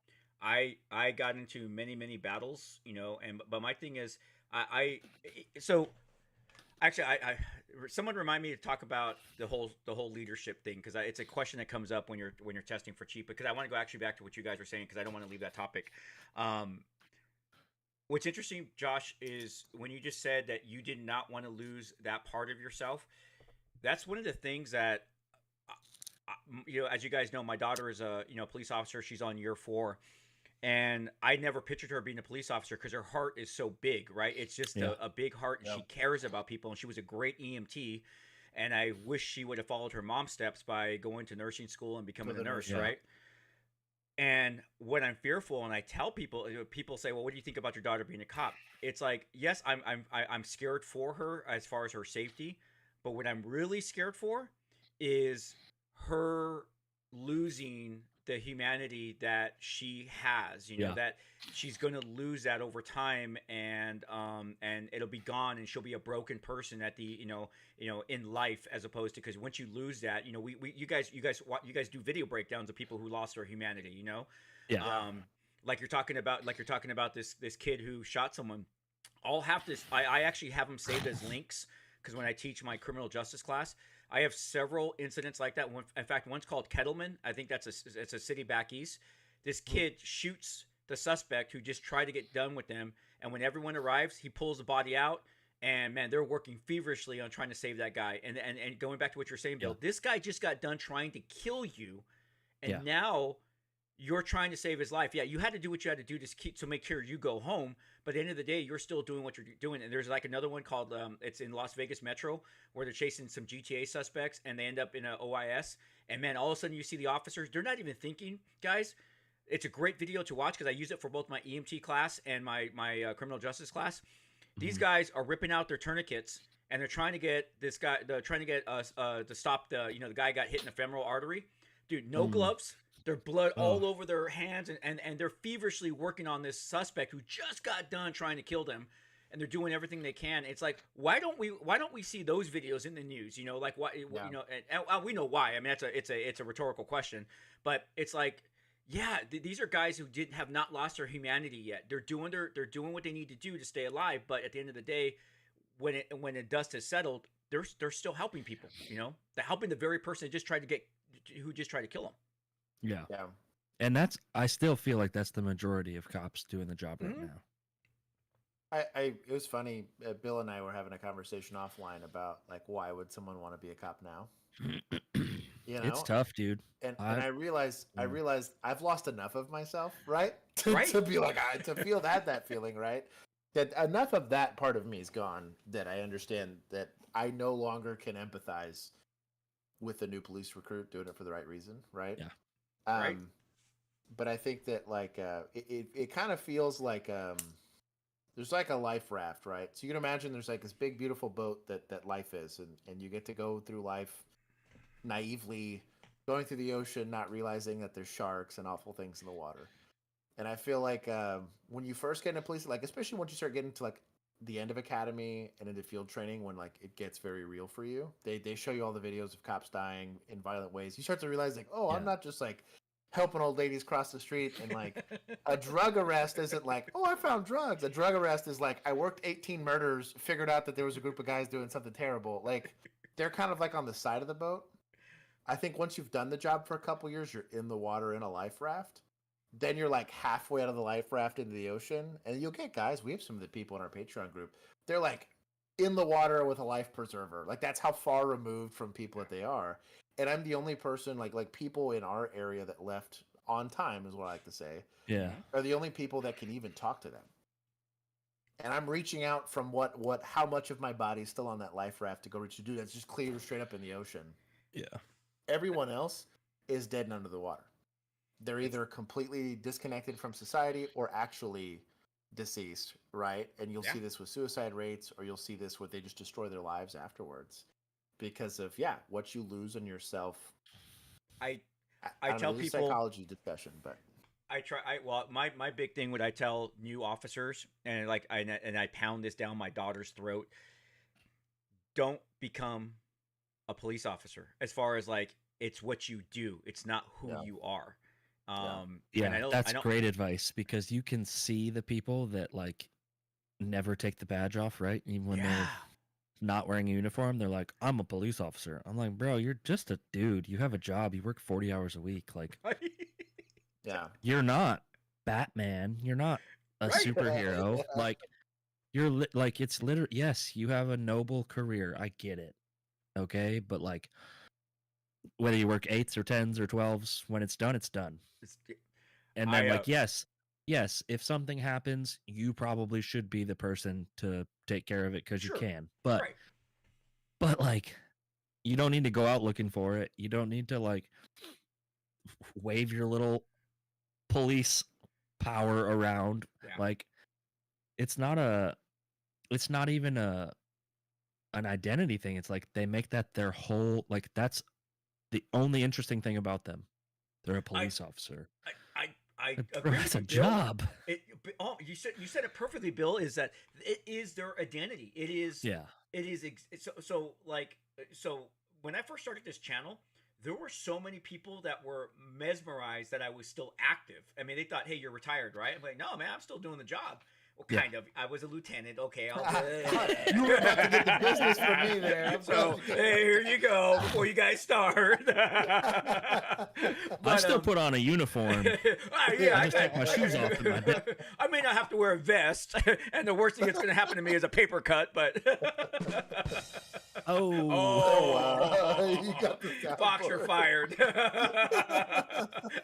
S1: I got into many battles, but my thing is someone remind me to talk about the whole leadership thing, because it's a question that comes up when you're testing for cheap, because I want to go actually back to what you guys were saying, because I don't want to leave that topic. What's interesting, Josh, is when you just said that you did not want to lose that part of yourself. That's one of the things that, as you guys know, my daughter is a police officer. She's on year 4, and I never pictured her being a police officer because her heart is so big, right? It's just a big heart, and she cares about people, and she was a great EMT. And I wish she would have followed her mom's steps by going to nursing school and becoming a nurse, right? And when I'm fearful and I tell people say, well, what do you think about your daughter being a cop? It's like, yes, I'm scared for her as far as her safety. But what I'm really scared for is her losing the humanity that she has, you know, that she's going to lose that over time, and it'll be gone, and she'll be a broken person at the, you know, in life, as opposed to, because once you lose that, you know, you guys do video breakdowns of people who lost their humanity, you know. Like you're talking about this kid who shot someone. I'll have this. I actually have them saved as links, because when I teach my criminal justice class, I have several incidents like that. In fact, one's called Kettleman. I think it's a city back east. This kid shoots the suspect who just tried to get done with them, and when everyone arrives, he pulls the body out. And man, they're working feverishly on trying to save that guy. And going back to what you're saying, Bill, this guy just got done trying to kill you, and now you're trying to save his life. Yeah, you had to do what you had to do to make sure you go home. But at the end of the day, you're still doing what you're doing. And there's like another one called, it's in Las Vegas Metro, where they're chasing some GTA suspects, and they end up in an OIS. And man, all of a sudden you see the officers. They're not even thinking, guys. It's a great video to watch, because I use it for both my EMT class and my criminal justice class. These guys are ripping out their tourniquets, and they're trying to get this guy. They're trying to get us to stop the guy got hit in the femoral artery. Dude, no gloves. Their blood all over their hands, and they're feverishly working on this suspect who just got done trying to kill them, and they're doing everything they can. It's like, why don't we see those videos in the news? You know, like why? You know, and we know why. I mean, it's a rhetorical question, but it's like, yeah, these are guys who have not lost their humanity yet. They're doing what they need to do to stay alive, but at the end of the day, when the dust has settled, they're still helping people. You know, they're helping the very person who just tried to kill them.
S2: Yeah. And I still feel like that's the majority of cops doing the job right now.
S3: It was funny. Bill and I were having a conversation offline about, like, why would someone want to be a cop now? You know,
S2: it's tough, dude.
S3: And I realized I've lost enough of myself, right? To be like, to feel that feeling, right? That enough of that part of me is gone, that I understand that I no longer can empathize with a new police recruit doing it for the right reason, right?
S2: Yeah.
S1: Right.
S3: But I think that, like, it kind of feels like there's like a life raft, right? So you can imagine there's like this big, beautiful boat that life is, and you get to go through life naively, going through the ocean, not realizing that there's sharks and awful things in the water. And I feel like when you first get into police, like, especially once you start getting to like the end of academy and into field training, when like it gets very real for you, they show you all the videos of cops dying in violent ways. You start to realize, like, I'm not just like helping old ladies cross the street, and like a drug arrest isn't like, I found drugs. A drug arrest is like, I worked 18 murders, figured out that there was a group of guys doing something terrible. Like, they're kind of like on the side of the boat. I think once you've done the job for a couple years, you're in the water in a life raft. Then you're like halfway out of the life raft into the ocean, and you'll get guys. We have some of the people in our Patreon group. They're like in the water with a life preserver. Like, that's how far removed from people that they are. And I'm the only person, like people in our area that left on time, is what I like to say.
S2: Yeah.
S3: Are the only people that can even talk to them. And I'm reaching out from how much of my body is still on that life raft to go reach to do that's just clear straight up in the ocean.
S2: Yeah.
S3: Everyone else is dead and under the water. They're either completely disconnected from society or actually deceased, right? And you'll see this with suicide rates, or you'll see this where they just destroy their lives afterwards because of what you lose in yourself.
S1: I tell people,
S3: psychology discussion, but
S1: my big thing, what I tell new officers, and like I pound this down my daughter's throat: don't become a police officer. As far as like, it's what you do, it's not who you are.
S2: That's great advice, because you can see the people that like never take the badge off, right? Even when they're not wearing a uniform, they're like, I'm a police officer. I'm like, bro, you're just a dude. You have a job. You work 40 hours a week. Like, you're not Batman. You're not a superhero. Like, you're like, it's literally, yes, you have a noble career. I get it. Okay. But like, whether you work 8s or 10s or 12s, when it's done, it's done. And then yes, if something happens, you probably should be the person to take care of it, because you can. But like, you don't need to go out looking for it. You don't need to like wave your little police power around. Like, it's not even an identity thing. It's like they make that their whole, like, that's the only interesting thing about them. They're a police officer.
S1: I agree
S2: That's
S1: with
S2: a
S1: you, Bill.
S2: job.
S1: You said it perfectly, Bill. Is that it is their identity? It is.
S2: Yeah.
S1: It is. So when I first started this channel, there were so many people that were mesmerized that I was still active. I mean, they thought, "Hey, you're retired, right?" I'm like, "No, man, I'm still doing the job." Well, kind of. I was a lieutenant. Okay,
S3: You were about to get the business from me there.
S1: So, hey, here you go before you guys start.
S2: I still put on a uniform.
S1: Yeah,
S2: I just take my shoes off in my bed.
S1: I may not have to wear a vest, and the worst thing that's going to happen to me is a paper cut. But
S2: Oh,
S3: wow. You got the sound
S1: boxer
S3: for it.
S1: fired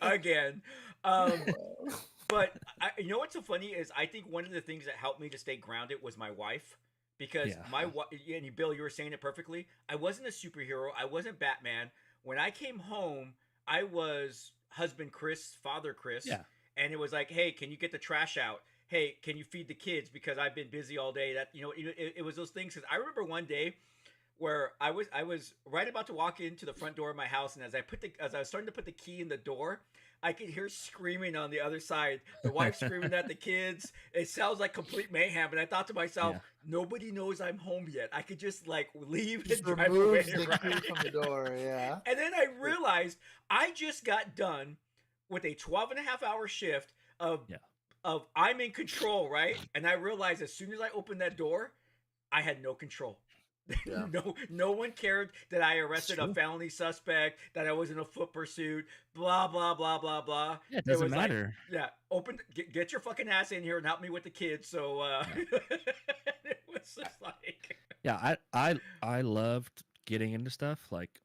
S1: again. But you know what's so funny is I think one of the things that helped me to stay grounded was my wife. Because
S2: Yeah.
S1: my wife, and Bill, you were saying it perfectly. I wasn't a superhero. I wasn't Batman. When I came home, I was husband Chris, father Chris.
S2: Yeah.
S1: And it was like, hey, can you get the trash out? Hey, can you feed the kids? Because I've been busy all day. That it was those things. Because I remember one day where I was right about to walk into the front door of my house, and as I was starting to put the key in the door, I could hear screaming on the other side. The wife screaming at the kids. It sounds like complete mayhem. And I thought to myself, nobody knows I'm home yet. I could just like leave
S3: Just
S1: and drive away.
S3: removes the key from the door, yeah.
S1: And then I realized I just got done with a 12-and-a-half-hour shift of I'm in control, right? And I realized as soon as I opened that door, I had no control.
S3: Yeah.
S1: No one cared that I arrested a felony suspect, that I was in a foot pursuit, blah blah blah blah blah.
S2: Yeah, it doesn't
S1: was
S2: matter.
S1: Get your fucking ass in here and help me with the kids. So it was just like
S2: I loved getting into stuff. Like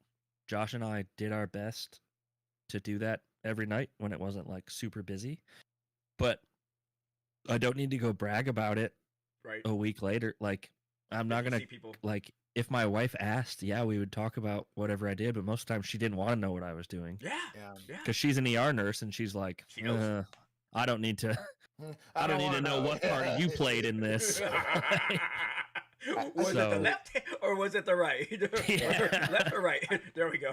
S2: Josh and I did our best to do that every night when it wasn't like super busy. But I don't need to go brag about it a week later. Like I'm not gonna like if my wife asked, we would talk about whatever I did, but most of the time she didn't want to know what I was doing.
S1: Yeah.
S2: Because she's an ER nurse and she's like,
S1: she knows.
S2: I don't need to. I don't need to know what part you played in this.
S1: Was it the left or was it the right? Left or right? There we go.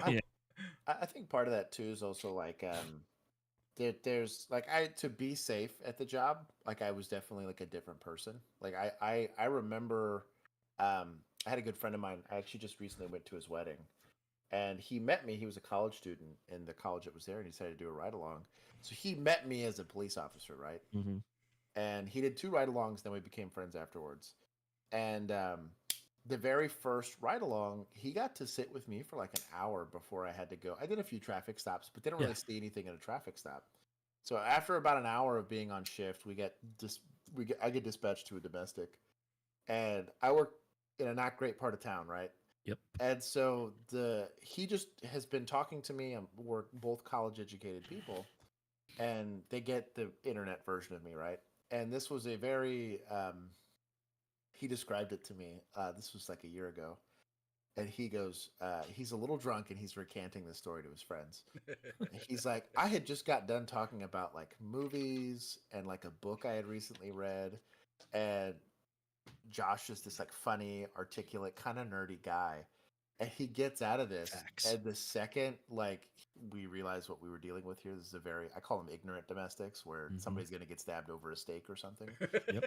S3: I think part of that too is also like there's like to be safe at the job. Like I was definitely like a different person. Like I remember. I had a good friend of mine. I actually just recently went to his wedding, and he met me. He was a college student in the college that was there, and he decided to do a ride along. So he met me as a police officer, right?
S2: Mm-hmm.
S3: And he did 2 ride-alongs. Then we became friends afterwards. And the very first ride-along, he got to sit with me for like an hour before I had to go. I did a few traffic stops, but didn't really see anything in a traffic stop. So after about an hour of being on shift, I get dispatched to a domestic. And I work in a not great part of town, right?
S2: Yep.
S3: And so he just has been talking to me. We're both college educated people, and they get the internet version of me, right? And this was a very he described it to me. This was like a year ago, and he goes, he's a little drunk, and he's recanting this story to his friends. He's like, I had just got done talking about like movies and like a book I had recently read, and Josh is this like funny, articulate, kind of nerdy guy, and he gets out of this.
S2: Facts.
S3: And the second like we realize what we were dealing with here, this is I call them ignorant domestics, where somebody's going to get stabbed over a steak or something.
S2: Yep.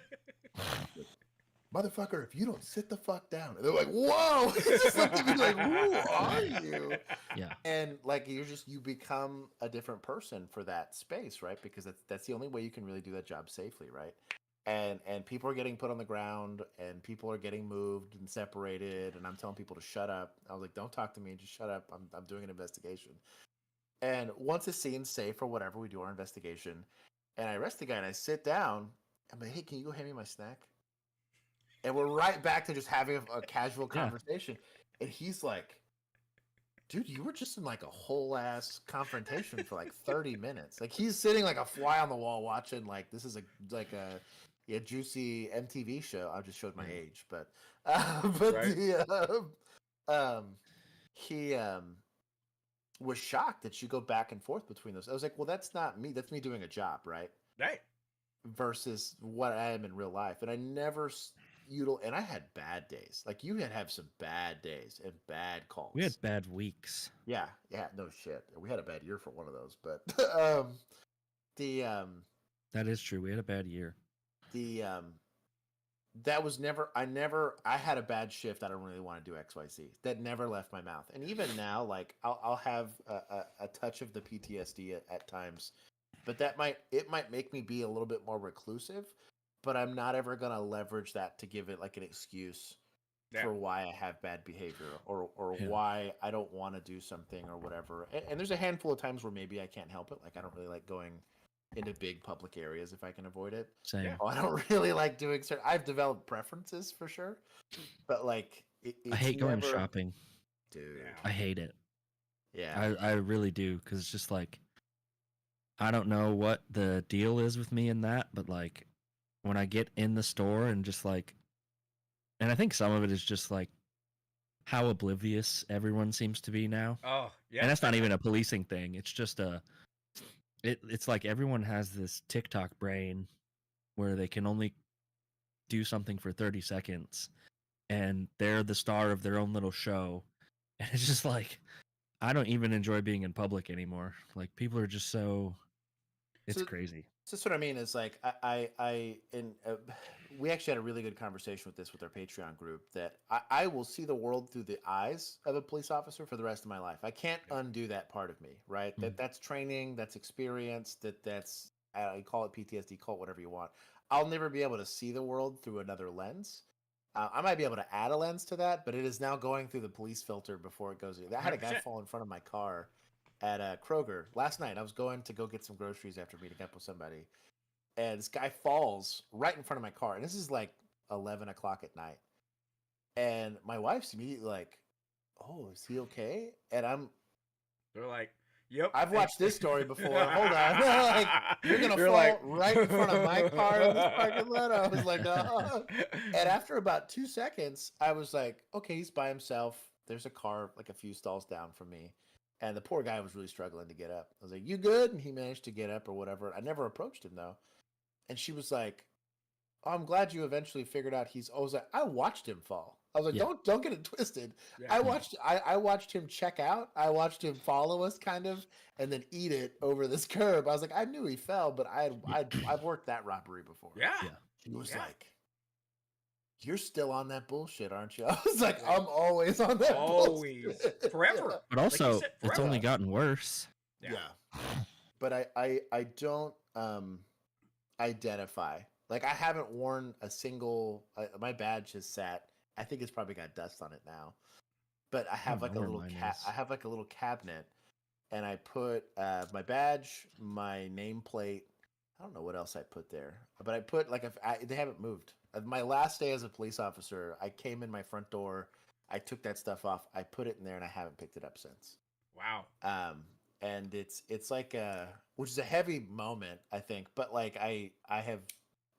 S3: Motherfucker, if you don't sit the fuck down, and they're like, whoa, it's just like, you're like, who are you?
S2: Yeah.
S3: And like you become a different person for that space, right? Because that's the only way you can really do that job safely, right? And people are getting put on the ground, and people are getting moved and separated, and I'm telling people to shut up. I was like, don't talk to me, just shut up. I'm doing an investigation. And once the scene's safe or whatever, we do our investigation, and I arrest the guy, and I sit down. I'm like, hey, can you go hand me my snack? And we're right back to just having a casual conversation. And he's like, dude, you were just in like a whole ass confrontation for like 30 minutes. Like he's sitting like a fly on the wall watching like this is a juicy MTV show. I just showed my age, but he was shocked that you go back and forth between those. I was like, well, that's not me. That's me doing a job, right?
S1: Right.
S3: Versus what I am in real life. And I never and I had bad days. Like you have some bad days and bad calls.
S2: We had bad weeks.
S3: Yeah, no shit. We had a bad year for one of those, but the
S2: That is true. We had a bad year.
S3: That was never. I had a bad shift. I don't really want to do XYZ. That never left my mouth. And even now, like I'll have a touch of the PTSD at times, but it might make me be a little bit more reclusive. But I'm not ever gonna leverage that to give it like an excuse for why I have bad behavior or why I don't want to do something or whatever. And there's a handful of times where maybe I can't help it. Like I don't really like going into big public areas if I can avoid it.
S2: Same.
S3: I don't really like doing certain. I've developed preferences for sure, but like
S2: I hate going shopping,
S3: dude.
S2: I hate it.
S3: Yeah,
S2: I really do, because it's just like, I don't know what the deal is with me in that, but like when I get in the store and just like, and I think some of it is just like how oblivious everyone seems to be now.
S1: Oh, yeah.
S2: And that's not even a policing thing. It's just it's like everyone has this TikTok brain where they can only do something for 30 seconds and they're the star of their own little show. And it's just like, I don't even enjoy being in public anymore. Like people are just it's crazy.
S3: So that's what I mean is like we actually had a really good conversation with this with our Patreon group that I will see the world through the eyes of a police officer for the rest of my life. I can't undo that part of me, right?
S2: Mm-hmm.
S3: That's training, that's experience, that's I call it PTSD, call it whatever you want. I'll never be able to see the world through another lens. I might be able to add a lens to that, but it is now going through the police filter before it goes. I had a guy
S1: 100%.
S3: fall in front of my car at Kroger last night. I was going to go get some groceries after meeting up with somebody, and this guy falls right in front of my car. And this is like 11 o'clock at night. And my wife's immediately like, "Oh, is he okay?" And
S1: they're like, "Yep,
S3: I've watched this story before. Hold on, like you're gonna fall right in front of my car in this parking lot." I was like, "Oh." And after about 2 seconds, I was like, "Okay, he's by himself. There's a car like a few stalls down from me." And the poor guy was really struggling to get up. I was like, "You good?" And he managed to get up or whatever. I never approached him though. And she was like, "Oh, I'm glad you eventually figured out he's." I was like, "I watched him fall." I was like, "Don't get it twisted." Yeah. I watched him check out. I watched him follow us kind of, and then eat it over this curb. I was like, I knew he fell, but I've worked that robbery before.
S1: Yeah.
S3: He was like, "You're still on that bullshit, aren't you?" I was like, "I'm always on that bullshit.
S1: Forever."
S2: But also, like said, it's only gotten worse.
S3: Yeah. But I don't identify. Like I haven't worn a single. My badge has sat. I think it's probably got dust on it now. But I have like a little I have like a little cabinet, and I put my badge, my nameplate. I don't know what else I put there, but I put like they haven't moved. My last day as a police officer, I came in my front door, I took that stuff off, I put it in there, and I haven't picked it up since.
S1: Wow.
S3: And it's like which is a heavy moment, I think, but like I have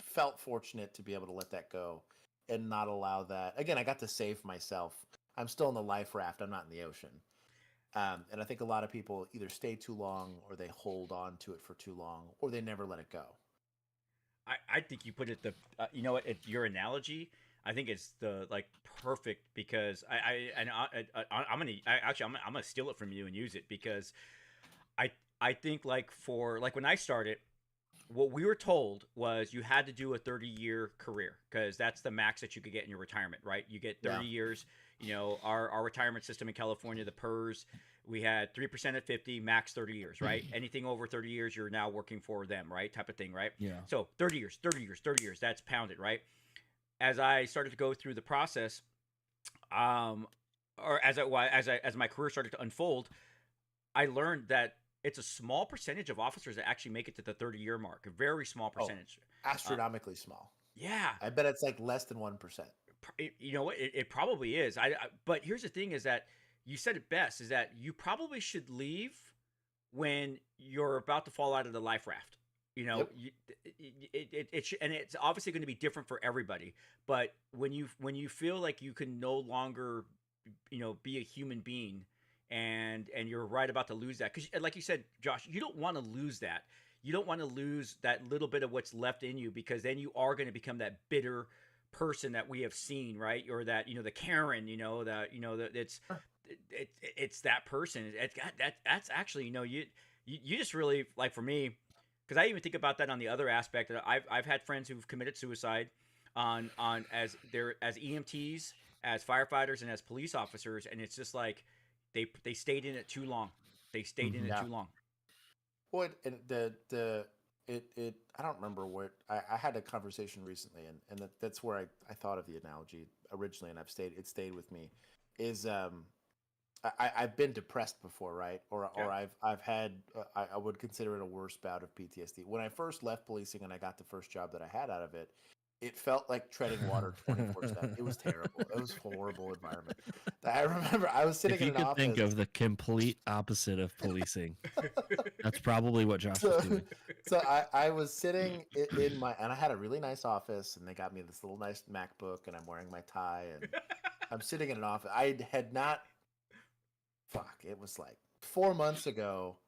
S3: felt fortunate to be able to let that go and not allow that. Again, I got to save myself. I'm still in the life raft. I'm not in the ocean. And I think a lot of people either stay too long or they hold on to it for too long or they never let it go.
S1: I think you put it you know what, your analogy, I think it's the like perfect, because I'm gonna steal it from you and use it, because I think like when I started, what we were told was you had to do a 30-year career because that's the max that you could get in your retirement, right? You get 30 years. You know, our retirement system in California, the PERS, we had 3% at 50, max 30 years, right? Anything over 30 years, you're now working for them, right? Type of thing, right?
S2: Yeah.
S1: So 30 years, that's pounded, right? As I started to go through the process, or as my career started to unfold, I learned that it's a small percentage of officers that actually make it to the 30-year mark. A very small percentage.
S3: Astronomically small.
S1: Yeah.
S3: I bet it's like less than 1%.
S1: You know what? It probably is. But here's the thing: is that you said it best. Is that you probably should leave when you're about to fall out of the life raft. You know, and it's obviously going to be different for everybody. But when you feel like you can no longer, you know, be a human being, and you're right about to lose that, because like you said, Josh, you don't want to lose that. You don't want to lose that little bit of what's left in you, because then you are going to become that bitter person that we have seen, right? Or that the Karen, that it's that person. That's actually you just really, like, for me, because I even think about that on the other aspect. I've had friends who've committed suicide on as EMTs, as firefighters, and as police officers, and it's just like they stayed in it too long. They stayed in it too long.
S3: Well, and it I don't remember what I had a conversation recently, and that's where I thought of the analogy originally, and it stayed with me. Is I've been depressed before, right? Or I've had I would consider it a worse bout of PTSD. When I first left policing and I got the first job that I had out of it, it felt like treading water 24/7. It was terrible. It was a horrible environment. I remember I was sitting in an office.
S2: If you could think of the complete opposite of policing, that's probably what Josh was doing.
S3: So I was sitting in and I had a really nice office, and they got me this little nice MacBook, and I'm wearing my tie, and I'm sitting in an office. I had not. It was like 4 months ago.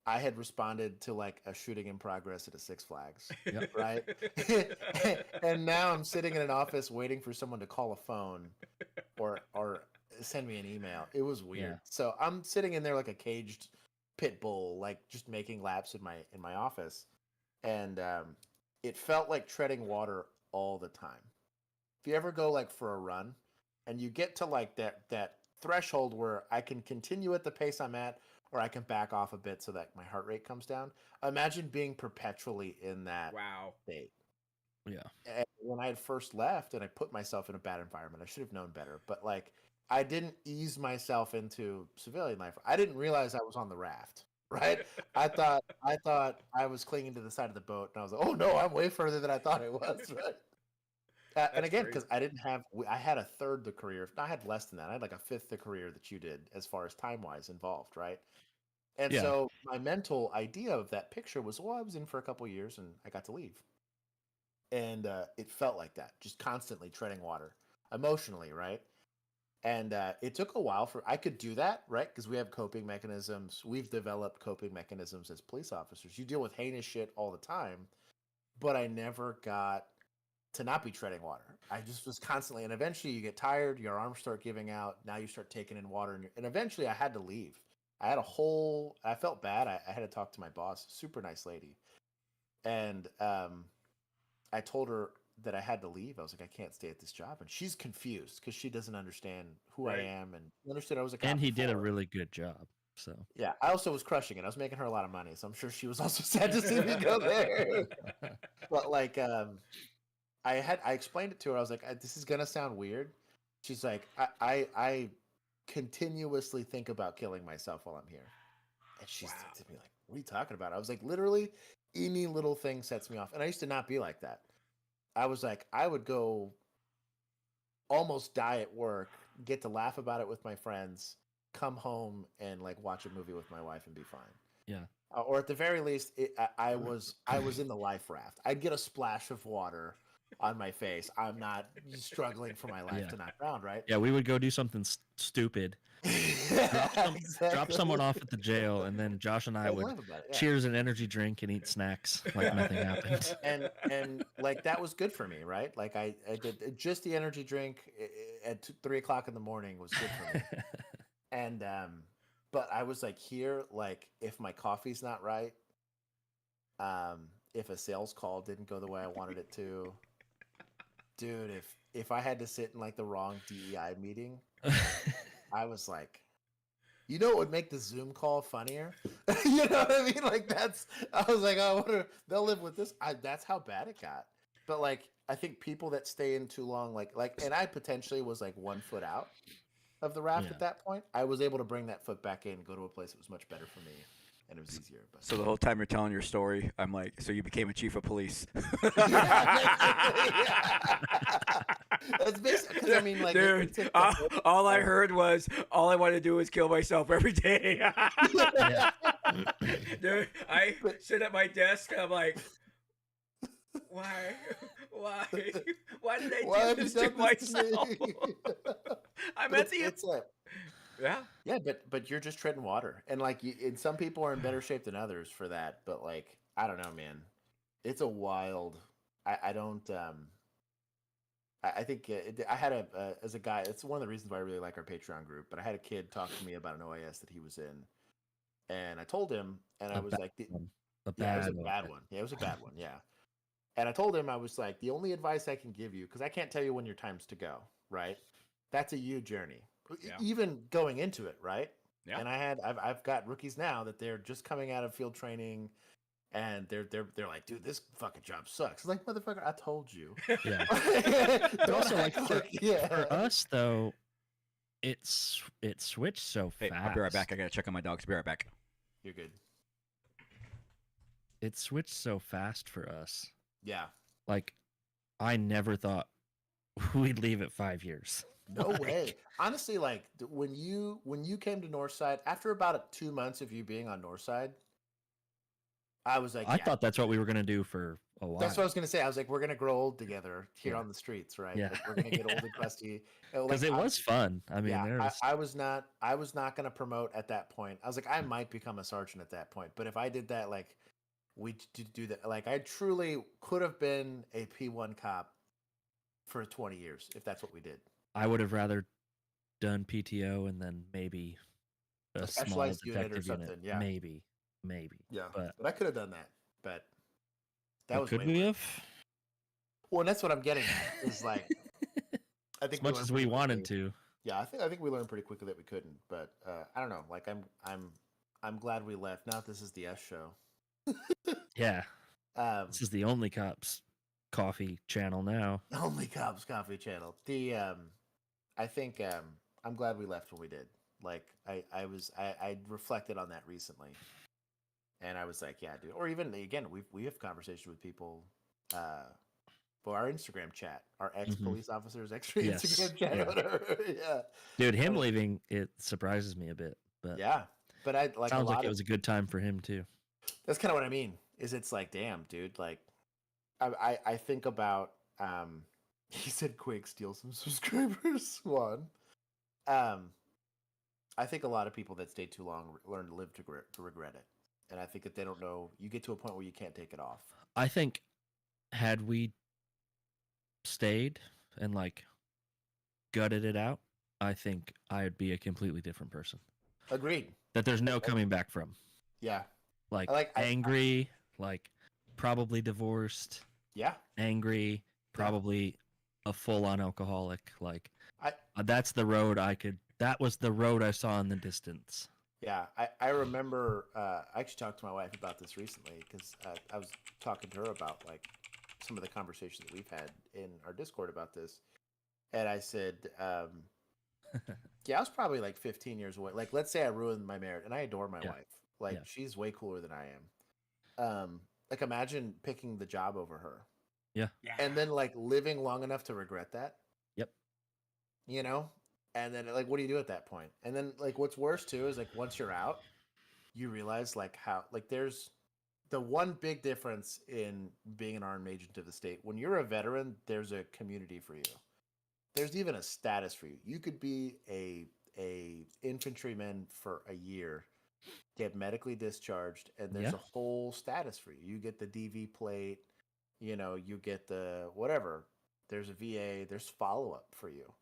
S3: I had responded to like a shooting in progress at a Six Flags, right? And now I'm sitting in an office waiting for someone to call a phone or send me an email. It was weird. Yeah. So I'm sitting in there like a caged pit bull, like just making laps in my office, and it felt like treading water all the time. If you ever go like for a run, and you get to like that threshold where I can continue at the pace I'm at, or I can back off a bit so that my heart rate comes down. Imagine being perpetually in that state.
S2: Yeah.
S3: And when I had first left and I put myself in a bad environment, I should have known better. But like, I didn't ease myself into civilian life. I didn't realize I was on the raft, right? I thought I was clinging to the side of the boat, and I was like, oh no, I'm way further than I thought it was, right? And again, because I had a third the career. I had less than that. I had like a fifth the career that you did as far as time-wise involved, right? And so my mental idea of that picture was, well, I was in for a couple of years and I got to leave. And it felt like that, just constantly treading water emotionally, right? And it took a while I could do that, right? Because we have coping mechanisms. We've developed coping mechanisms as police officers. You deal with heinous shit all the time, but I never got to not be treading water. I just was constantly, and eventually you get tired, your arms start giving out, now you start taking in water, and eventually I had to leave. I felt bad. I had to talk to my boss, super nice lady. And I told her that I had to leave. I was like, I can't stay at this job. And she's confused because she doesn't understand who I am. And she understood I was a cop.
S2: And he did a really good job. So
S3: yeah, I also was crushing it. I was making her a lot of money. So I'm sure she was also sad to see me go there. But like, I explained it to her. I was like, this is going to sound weird. She's like, I continuously think about killing myself while I'm here. And she's to me like, what are you talking about? I was like, literally any little thing sets me off. And I used to not be like that. I was like, I would go almost die at work, get to laugh about it with my friends, come home and like watch a movie with my wife and be fine.
S2: Yeah.
S3: Or at the very least, I was in the life raft. I'd get a splash of water on my face. I'm not struggling for my life to not drown, right?
S2: Yeah, we would go do something stupid. Drop someone off at the jail, and then Josh and I would cheers an energy drink and eat snacks like nothing happened.
S3: And like that was good for me, right? Like I did just the energy drink at 3 o'clock in the morning was good for me. And but I was like, here, like if my coffee's not right, if a sales call didn't go the way I wanted it to, dude, if I had to sit in like the wrong DEI meeting, I was like, you know what would make the Zoom call funnier? You know what I mean? Like I was like, oh, they'll live with this. That's how bad it got. But like, I think people that stay in too long, like, and I potentially was like 1 foot out of the raft at that point. I was able to bring that foot back in and go to a place that was much better for me. And it was easier. But
S1: so the whole time you're telling your story, I'm like, so you became a chief of police.
S3: That's basically, I mean, like,
S1: dude, all I heard was, all I want to do is kill myself every day. Dude, I sit at my desk and I'm like, why did I do this to myself? I'm at the
S3: Yeah, but you're just treading water, and like, and some people are in better shape than others for that. But like, I don't know, man. It's a wild. I don't. I think I had as a guy. It's one of the reasons why I really like our Patreon group. But I had a kid talk to me about an OAS that he was in, and I told him, and I was like,
S2: a
S3: yeah, it was
S2: bad
S3: a bad one. Yeah, it was a bad one. Yeah. And I told him, I was like, the only advice I can give you, because I can't tell you when your time's to go, right? That's a you journey, even going into it, right?
S1: Yeah.
S3: And I've got rookies now that they're just coming out of field training, and they're like, dude, this fucking job sucks. It's like, motherfucker, I told you.
S2: Yeah.
S3: Don't
S2: also, like,
S3: yeah.
S2: For us though, it switched so
S1: Hey,
S2: fast.
S1: I'll be right back. I gotta check on my dogs. Be right back.
S3: You're good.
S2: It switched so fast for us.
S3: Yeah.
S2: Like, I never thought we'd leave it 5 years.
S3: No way. Honestly, like when you came to Northside, after about 2 months of you being on Northside, I was like,
S2: I thought that's what we were gonna do for a while.
S3: That's what I was gonna say. I was like, we're gonna grow old together here on the streets, right?
S2: Yeah.
S3: Like, we're gonna get old and crusty.
S2: Because it was fun. I mean,
S3: I was not gonna promote at that point. I was like, I might become a sergeant at that point, but if I did that, like, we did do that. Like, I truly could have been a P1 cop for 20 years if that's what we did.
S2: I would have rather done PTO and then maybe a small
S3: specialized unit or
S2: detective
S3: something.
S2: unit.
S3: Yeah,
S2: maybe.
S3: Yeah,
S2: but
S3: I could have done that. But that was
S2: could
S3: way
S2: we
S3: more.
S2: have?
S3: Well, and that's what I'm getting at. Is like, I think
S2: As much as we wanted to.
S3: Yeah, I think we learned pretty quickly that we couldn't. But I don't know. Like, I'm glad we left. Now this is the S show.
S2: Yeah. This is the Only Cops coffee channel now.
S3: Only Cops coffee channel. I think I'm glad we left when we did. Like, I reflected on that recently, and I was like, yeah, dude. Or even again, we have conversations with people for our Instagram chat, our ex police officers extra Instagram chat.
S2: Yeah.
S3: Whatever. Yeah,
S2: dude, him leaving, it surprises me a bit. But
S3: yeah, but I like.
S2: Sounds like it was a good time for him too.
S3: That's kind of what I mean. Is it's like, damn, dude. Like, I think about he said Quake steal some subscribers. One. I think a lot of people that stay too long learn to live to regret it. And I think that they don't know, you get to a point where you can't take it off.
S2: I think had we stayed and like gutted it out, I think I'd be a completely different person.
S3: Agreed.
S2: That there's no coming back from.
S3: Yeah.
S2: Like angry, like probably divorced.
S3: Yeah.
S2: Angry, probably a full-on alcoholic. Like that's the road that was the road I saw in the distance.
S3: Yeah, I remember. I actually talked to my wife about this recently because I was talking to her about like some of the conversations that we've had in our Discord about this, and I said, "Yeah, I was probably like 15 years away. Like, let's say I ruined my marriage, and I adore my wife. Like, she's way cooler than I am. Like, imagine picking the job over her.
S2: Yeah,
S3: and then like living long enough to regret that.
S2: Yep.
S3: You know." And then, like, what do you do at that point? And then, like, what's worse, too, is, like, once you're out, you realize, like, how, like, there's the one big difference in being an armed agent of the state. When you're a veteran, there's a community for you. There's even a status for you. You could be a infantryman for a year, get medically discharged, and there's a whole status for you. You get the DV plate, you know, you get the whatever. There's a VA, there's follow-up for you.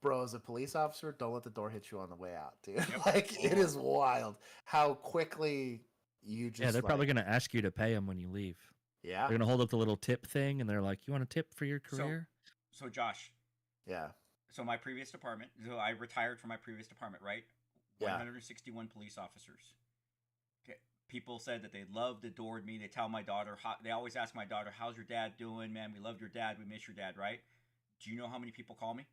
S3: Bro, as a police officer, don't let the door hit you on the way out, dude.
S1: Yep.
S3: Like, it is wild how quickly you just.
S2: Yeah, they're probably going to ask you to pay them when you leave.
S3: Yeah.
S2: They're going to hold up the little tip thing, and they're like, you want a tip for your career?
S1: So Josh.
S3: Yeah.
S1: So my previous department, so I retired from my previous department, right?
S3: Yeah.
S1: 161 police officers. Okay. People said that they loved, adored me. They tell my daughter, they always ask my daughter, how's your dad doing? Man, we loved your dad. We miss your dad, right? Do you know how many people call me?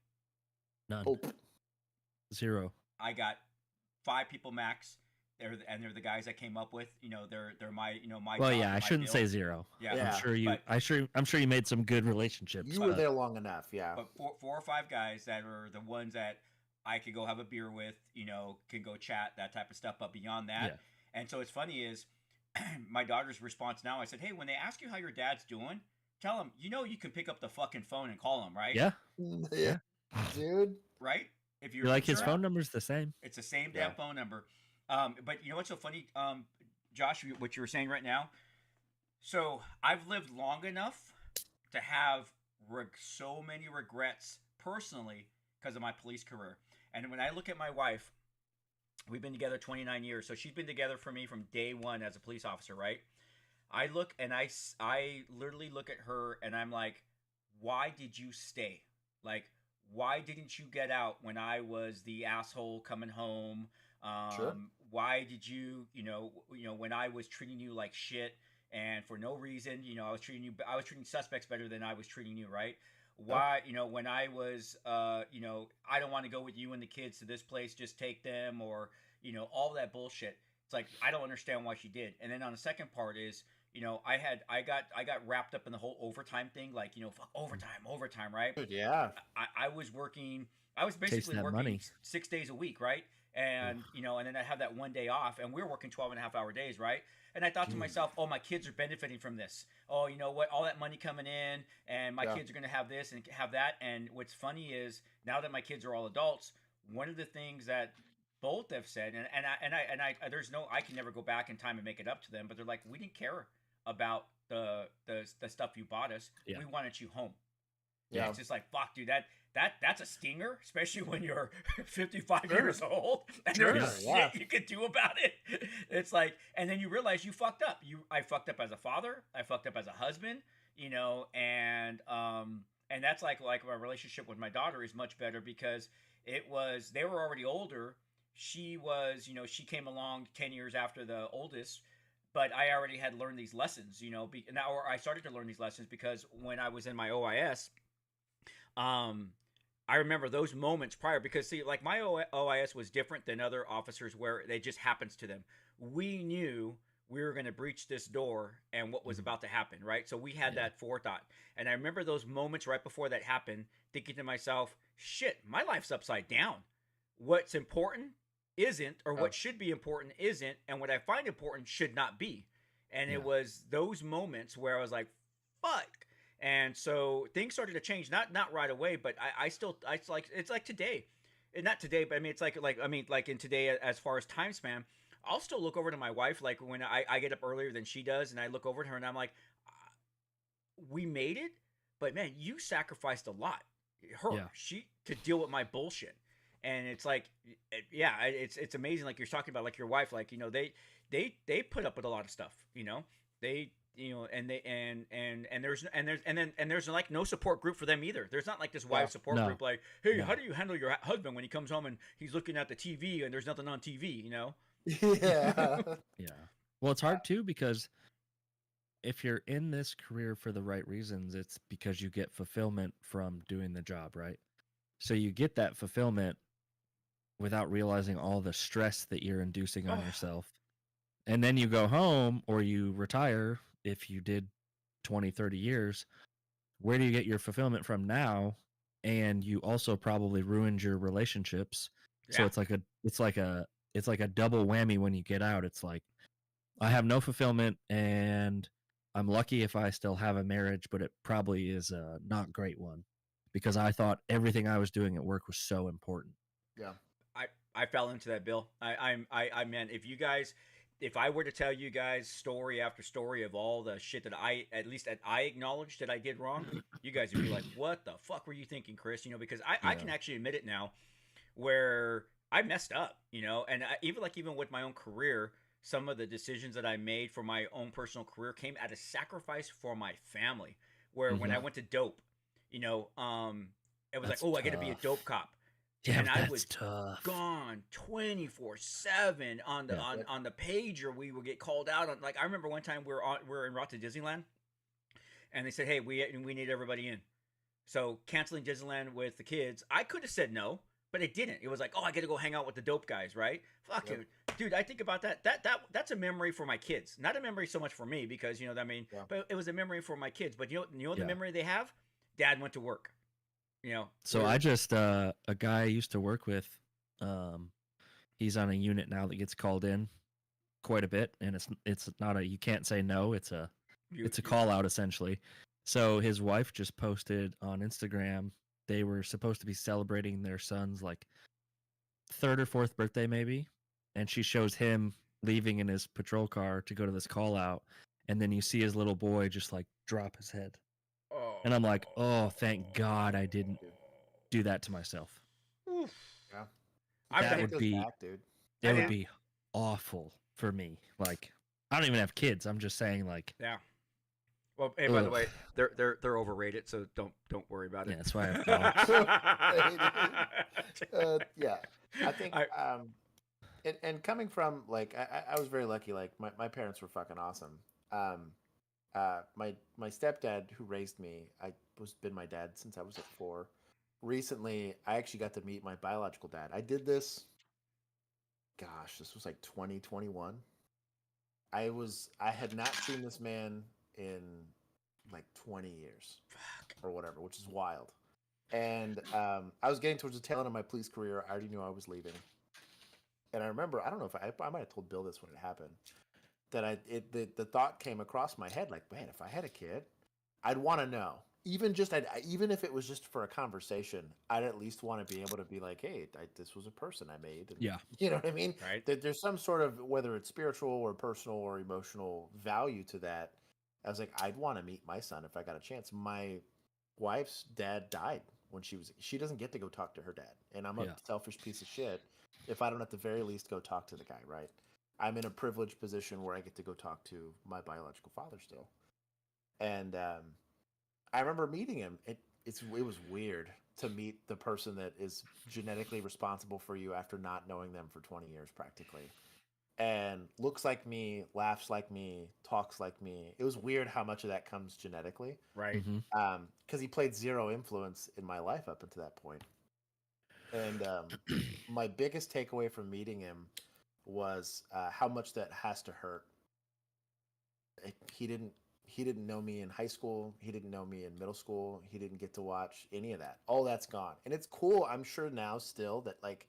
S2: None.
S3: Oh.
S2: 0.
S1: I got 5 people max. They're the guys I came up with. You know, they're my my.
S2: Well,
S1: job,
S2: yeah, I shouldn't say 0.
S1: Yeah.
S2: I'm sure you made some good relationships.
S3: You were there long enough, yeah.
S1: But 4 or 5 guys that are the ones that I could go have a beer with. You know, can go chat, that type of stuff. But beyond that, and so it's funny is my daughter's response now. I said, hey, when they ask you how your dad's doing, tell them you know you can pick up the fucking phone and call him, right?
S2: Yeah.
S3: Yeah. Dude,
S1: right? If
S2: you're like his phone number's the same.
S1: It's the same damn phone number. But you know what's so funny, Josh? What you were saying right now. So I've lived long enough to have so many regrets personally because of my police career. And when I look at my wife, we've been together 29 years, so she's been together for me from day one as a police officer, right? I look and I literally look at her and I'm like, why did you stay? Like, why didn't you get out when I was the asshole coming home?
S3: Sure.
S1: Why did you, when I was treating you like shit and for no reason, I was treating suspects better than I was treating you, right? Why, when I was, I don't want to go with you and the kids to this place, just take them, or, all that bullshit. It's like, I don't understand why she did. And then on the second part is, I got wrapped up in the whole overtime thing, like, fuck overtime, right?
S3: Dude, yeah.
S1: I was basically working
S2: money.
S1: 6 days a week, right? And, and then I have that one day off, and we're working 12-and-a-half-hour days, right? And I thought to myself, oh, my kids are benefiting from this. Oh, you know what? All that money coming in, and my kids are going to have this and have that. And what's funny is, now that my kids are all adults, one of the things that both have said, I can never go back in time and make it up to them, but they're like, we didn't care about the stuff you bought us.
S2: Yeah.
S1: We wanted you home.
S3: Yeah.
S1: It's just like, fuck, dude, that's a stinger, especially when you're 55 years old and there's shit you can do about it. It's like, and then you realize you fucked up. I fucked up as a father. I fucked up as a husband, and that's like my relationship with my daughter is much better because they were already older. She was, she came along 10 years after the oldest, but I already had learned these lessons, or I started to learn these lessons because when I was in my OIS, I remember those moments prior, because see, like my OIS was different than other officers where it just happens to them. We knew we were going to breach this door and what was about to happen, right? So we had that forethought. And I remember those moments right before that happened, thinking to myself, shit, my life's upside down. What's important isn't, or what should be important isn't, and what I find important should not be. And it was those moments where I was like, fuck. And so things started to change, not right away, but it's like today, and not today, but I mean, it's like in today, as far as time span, I'll still look over to my wife, like when I get up earlier than she does, and I look over to her and I'm like, we made it, but man, you sacrificed a lot. She to deal with my bullshit. And it's like, it's amazing. Like you're talking about, like your wife, like, they put up with a lot of stuff, and there's like no support group for them either. There's not like this wife support group like, hey, how do you handle your husband when he comes home and he's looking at the TV and there's nothing on TV,
S3: Yeah.
S2: Well, it's hard too, because if you're in this career for the right reasons, it's because you get fulfillment from doing the job, right? So you get that fulfillment without realizing all the stress that you're inducing on yourself. And then you go home or you retire, if you did 20, 30 years, where do you get your fulfillment from now? And you also probably ruined your relationships. So it's like a double whammy when you get out. It's like, I have no fulfillment, and I'm lucky if I still have a marriage, but it probably is a not great one, because I thought everything I was doing at work was so important.
S3: Yeah.
S1: I fell into that, Bill. I meant, if I were to tell you guys story after story of all the shit that I acknowledged that I did wrong, you guys would be like, what the fuck were you thinking, Chris? Because I can actually admit it now, where I messed up, and even with my own career, some of the decisions that I made for my own personal career came at a sacrifice for my family, where when I went to dope, it was
S2: That's
S1: like, oh,
S2: tough.
S1: I got to be a dope cop.
S2: Yeah,
S1: and I was
S2: tough.
S1: gone 24/7 on the pager. We would get called out on, like, I remember one time we were en route to Disneyland, and they said, hey, we need everybody in. So canceling Disneyland with the kids, I could have said no, but it didn't. It was like, oh, I got to go hang out with the dope guys, right? Fuck it. Dude, I think about that. That's a memory for my kids. Not a memory so much for me, because, but it was a memory for my kids. But the memory they have? Dad went to work.
S2: So I just a guy I used to work with, he's on a unit now that gets called in quite a bit, and it's not you can't say no, it's a call out essentially. So his wife just posted on Instagram, they were supposed to be celebrating their son's like 3rd or 4th birthday maybe, and she shows him leaving in his patrol car to go to this call out, and then you see his little boy just like drop his head.
S1: Oh.
S2: And I'm like, oh, thank God I didn't do that to myself.
S1: Oof.
S3: Yeah.
S2: That would be,
S3: dude.
S2: it would be awful for me. Like, I don't even have kids. I'm just saying, like,
S1: Yeah. Well, hey, by the way, they're overrated, so don't worry about it.
S2: Yeah, that's why I have dogs.
S3: Yeah, I think and coming from like I was very lucky. Like my parents were fucking awesome. My stepdad who raised me, been my dad since I was like 4. Recently, I actually got to meet my biological dad. I did this. Gosh, this was like 2021. I had not seen this man in like 20 years or whatever, which is wild. And I was getting towards the tail end of my police career. I already knew I was leaving. And I remember, I don't know if I might have told Bill this when it happened, that the thought came across my head like, man, if I had a kid, I'd want to know. Even if it was just for a conversation, I'd at least want to be able to be like, hey, this was a person I made. And,
S2: Yeah.
S3: You know what I mean?
S1: Right.
S3: There's some sort of, whether it's spiritual or personal or emotional value to that. I was like, I'd want to meet my son if I got a chance. My wife's dad died when she doesn't get to go talk to her dad. And I'm a selfish piece of shit if I don't at the very least go talk to the guy, right? I'm in a privileged position where I get to go talk to my biological father still. And I remember meeting him. It was weird to meet the person that is genetically responsible for you after not knowing them for 20 years practically. And looks like me, laughs like me, talks like me. It was weird how much of that comes genetically.
S1: Right.
S3: Because he played zero influence in my life up until that point. And my biggest takeaway from meeting him was how much that has to hurt. He didn't know me in high school. He didn't know me in middle school. He didn't get to watch any of that. All that's gone. And it's cool, I'm sure now still, that like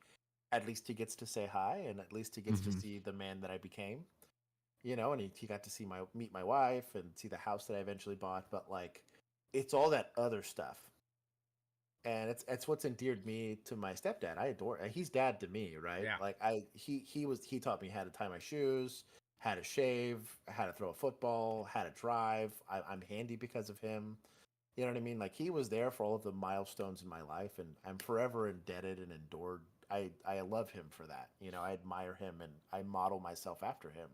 S3: at least he gets to say hi, and at least he gets to see the man that I became. You know, and he got to meet my wife and see the house that I eventually bought. But like, it's all that other stuff. And it's what's endeared me to my stepdad. I adore. He's dad to me, right?
S1: Yeah.
S3: Like he taught me how to tie my shoes, how to shave, how to throw a football, how to drive. I'm handy because of him. You know what I mean? Like, he was there for all of the milestones in my life, and I'm forever indebted and adored. I love him for that. You know, I admire him and I model myself after him.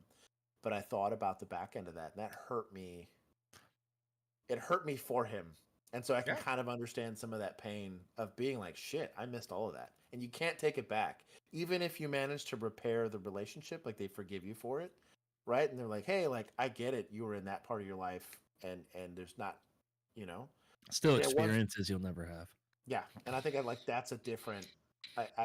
S3: But I thought about the back end of that, and that hurt me. It hurt me for him. And so I can kind of understand some of that pain of being like, shit, I missed all of that. And you can't take it back. Even if you manage to repair the relationship, like they forgive you for it, right? And they're like, hey, like, I get it. You were in that part of your life, and there's not, you know.
S2: Still experiences you'll never have.
S3: Yeah. And I think that's a different,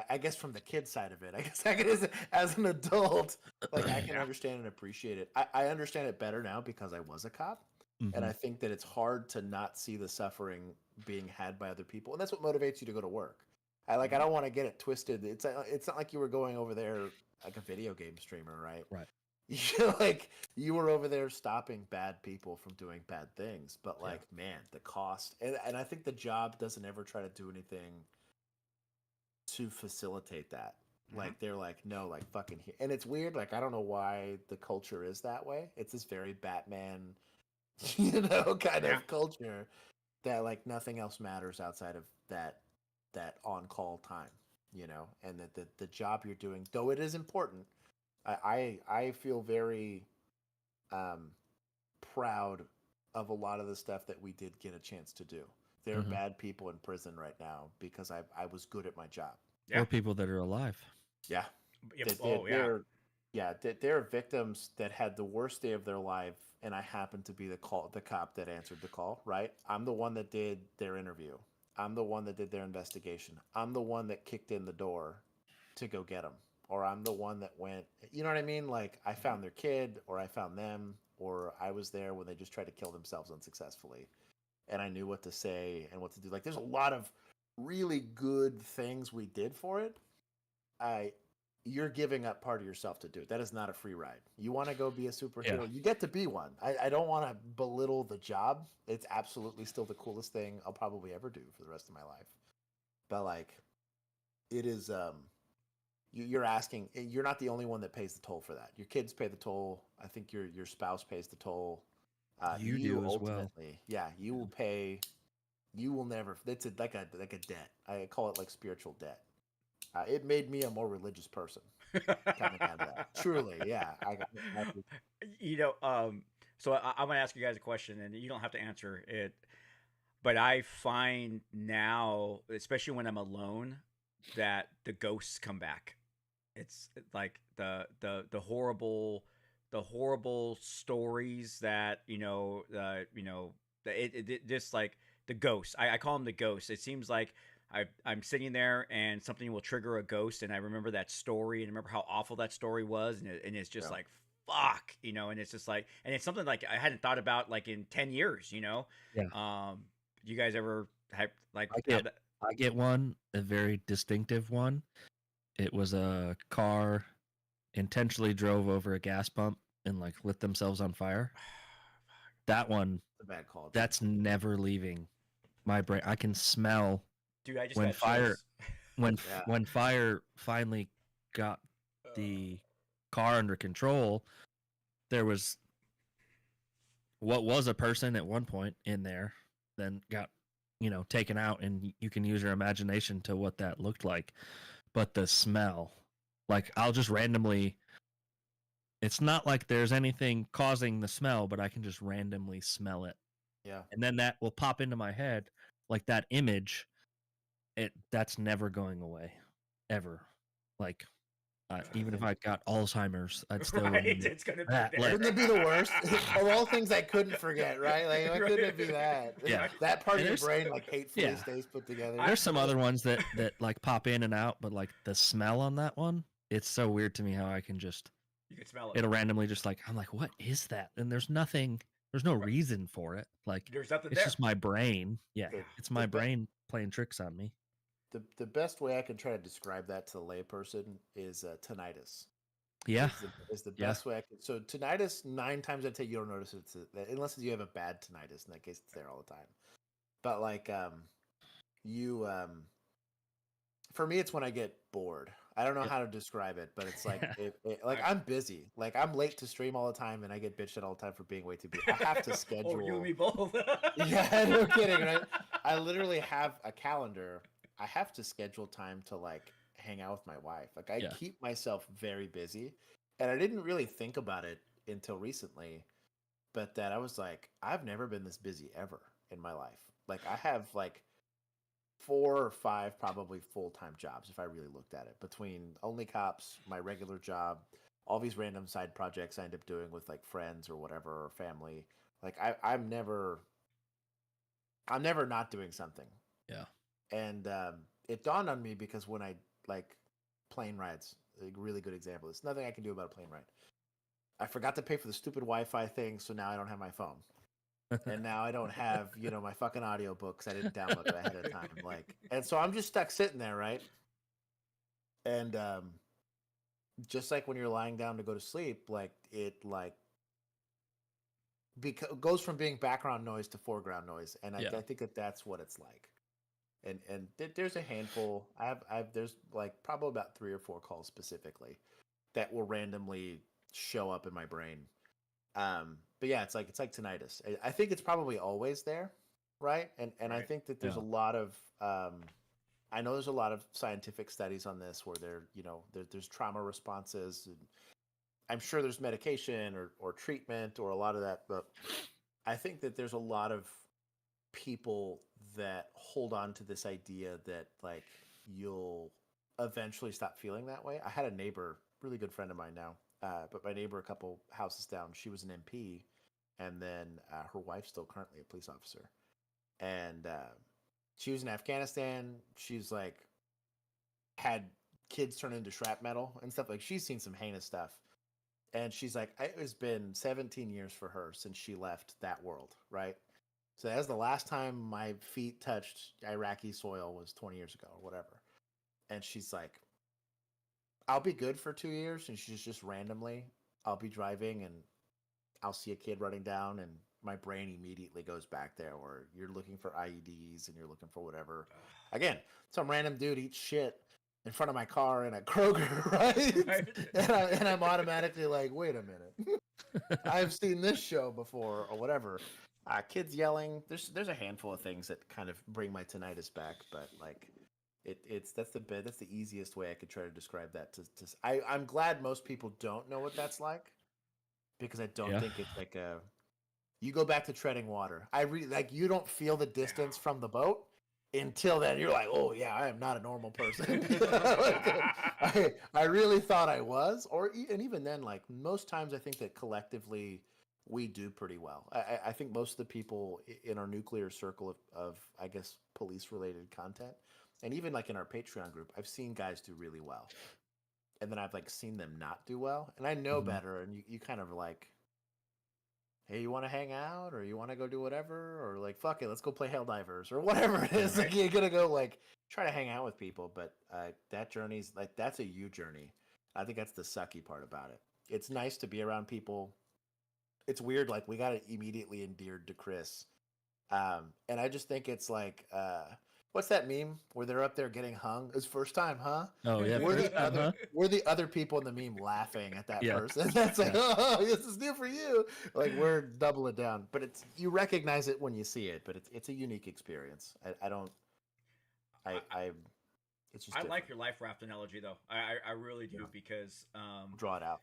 S3: I guess from the kid side of it, I guess I can, as an adult, like I can understand and appreciate it. I understand it better now because I was a cop. And I think that it's hard to not see the suffering being had by other people. And that's what motivates you to go to work. I don't want to get it twisted. It's not like you were going over there like a video game streamer, right?
S2: Right.
S3: Like you were over there stopping bad people from doing bad things. But like, man, the cost. And I think the job doesn't ever try to do anything to facilitate that. Like they're like, no, like fucking here. And it's weird. Like, I don't know why the culture is that way. It's this very Batman, you know, kind of culture that like nothing else matters outside of that on-call time, you know, and that the job you're doing, though it is important, I feel very proud of a lot of the stuff that we did get a chance to do. There are bad people in prison right now because I was good at my job.
S2: Or people that are alive.
S3: Yeah. There are victims that had the worst day of their life, and I happened to be the cop that answered the call, right? I'm the one that did their interview. I'm the one that did their investigation. I'm the one that kicked in the door to go get them. Or I'm the one that went, you know what I mean? Like, I found their kid, or I found them, or I was there when they just tried to kill themselves unsuccessfully. And I knew what to say and what to do. Like, there's a lot of really good things we did for it. You're giving up part of yourself to do it. That is not a free ride. You want to go be a superhero, you get to be one. I don't want to belittle the job. It's absolutely still the coolest thing I'll probably ever do for the rest of my life. But like, it is, you're asking, you're not the only one that pays the toll for that. Your kids pay the toll. I think your spouse pays the toll.
S2: You do as well.
S3: Yeah, you will pay you will never. It's like a debt. I call it like spiritual debt. It made me a more religious person coming out of that. Truly, yeah.
S1: You know, so I'm gonna ask you guys a question, and you don't have to answer it. But I find now, especially when I'm alone, that the ghosts come back. It's like the horrible stories that it just like the ghosts. I call them the ghosts. It seems like I'm sitting there and something will trigger a ghost, and I remember that story and remember how awful that story was, and it's just like fuck, and it's just like, and it's something like I hadn't thought about like in 10 years.
S2: Yeah.
S1: You guys ever have like
S2: I get one, a very distinctive one. It was a car intentionally drove over a gas pump and like lit themselves on fire. That one,
S3: a bad call.
S2: That's never leaving my brain. I can smell.
S1: Dude, I just
S2: when
S1: got
S2: fire
S1: chills.
S2: when fire finally got the car under control. There was what was a person at one point in there, then got taken out, and you can use your imagination to what that looked like. But the smell, like I'll just randomly, it's not like there's anything causing the smell, but I can just randomly smell it.
S3: Yeah.
S2: And then that will pop into my head, like that image, that's never going away, ever. Like, even if I got Alzheimer's, I'd still
S1: it's gonna be
S2: that.
S3: Wouldn't it be the worst? Of all things I couldn't forget, right? Like, why couldn't it be that?
S2: Yeah.
S3: That part of your brain, like, hatefully stays put together.
S2: There's some other ones that like pop in and out, but like the smell on that one, it's so weird to me how I can just,
S1: you can smell it.
S2: It'll randomly just like, I'm like, what is that? And there's no reason for it. Like,
S1: there's nothing
S2: it's
S1: there.
S2: just my brain. Yeah. It's my brain playing tricks on me.
S3: The best way I can try to describe that to the layperson is tinnitus.
S2: Yeah,
S3: is the best way I can. So tinnitus, 9 times out of 10, you don't notice it unless you have a bad tinnitus. In that case, it's there all the time. But like for me, it's when I get bored. I don't know how to describe it, but it's like like I'm busy. Like I'm late to stream all the time, and I get bitched at all the time for being way too busy. I have to schedule.
S1: Oh, you and me both.
S3: Yeah, no kidding. Right? I literally have a calendar. I have to schedule time to like hang out with my wife. Like I keep myself very busy, and I didn't really think about it until recently, but that I was like, I've never been this busy ever in my life. Like I have like 4 or 5 probably full-time jobs if I really looked at it, between Only Cops, my regular job, all these random side projects I end up doing with like friends or whatever, or family. Like I'm never not doing something.
S2: Yeah.
S3: And it dawned on me because when I like plane rides, a really good example. There's nothing I can do about a plane ride. I forgot to pay for the stupid Wi-Fi thing, so now I don't have my phone. And now I don't have, my fucking audiobooks. I didn't download it ahead of time. Like, and so I'm just stuck sitting there, right? And just like when you're lying down to go to sleep, like it goes from being background noise to foreground noise, and I think that's what it's like. And there's a handful. There's like probably about 3 or 4 calls specifically that will randomly show up in my brain. But yeah, it's like tinnitus. I think it's probably always there, right? And right. I think that there's a lot of I know there's a lot of scientific studies on this where there's trauma responses. And I'm sure there's medication or treatment or a lot of that, but I think that there's a lot of people that hold on to this idea that like you'll eventually stop feeling that way. I had a neighbor, really good friend of mine now, but my neighbor a couple houses down, she was an MP, and then her wife's still currently a police officer, and she was in Afghanistan. She's like had kids turn into shrapnel and stuff. Like she's seen some heinous stuff, and she's like, it has been 17 years for her since she left that world, right? So that's the last time my feet touched Iraqi soil was 20 years ago or whatever. And she's like, I'll be good for 2 years. And she's just randomly, I'll be driving and I'll see a kid running down and my brain immediately goes back there where you're looking for IEDs and you're looking for whatever. Again, some random dude eats shit in front of my car in a Kroger, right? and I'm automatically like, wait a minute. I've seen this show before or whatever. Kids yelling. There's a handful of things that kind of bring my tinnitus back, but like that's the easiest way I could try to describe that. I'm glad most people don't know what that's like, because I don't think it's like a. You go back to treading water. I really like you don't feel the distance from the boat until then. You're like, oh yeah, I am not a normal person. I really thought I was, and even then, like most times, I think that collectively we do pretty well. I think most of the people in our nuclear circle of I guess police related content, and even like in our Patreon group, I've seen guys do really well, and then I've like seen them not do well, and I know better, and you kind of like. Hey, you want to hang out, or you want to go do whatever, or like fuck it, let's go play Helldivers or whatever it is. Like you're gonna go like try to hang out with people, but that journey's like that's a you journey. I think that's the sucky part about it. It's nice to be around people. It's weird, like we got immediately endeared to Chris, and I just think it's like what's that meme where they're up there getting hung? It's first time, huh?
S2: Oh yeah,
S3: we're the other people in the meme laughing at that person. That's like, oh, this is new for you. Like we're doubling down, but it's you recognize it when you see it. But it's a unique experience. It's just.
S1: I like your life raft analogy though. I really do because
S3: draw it out.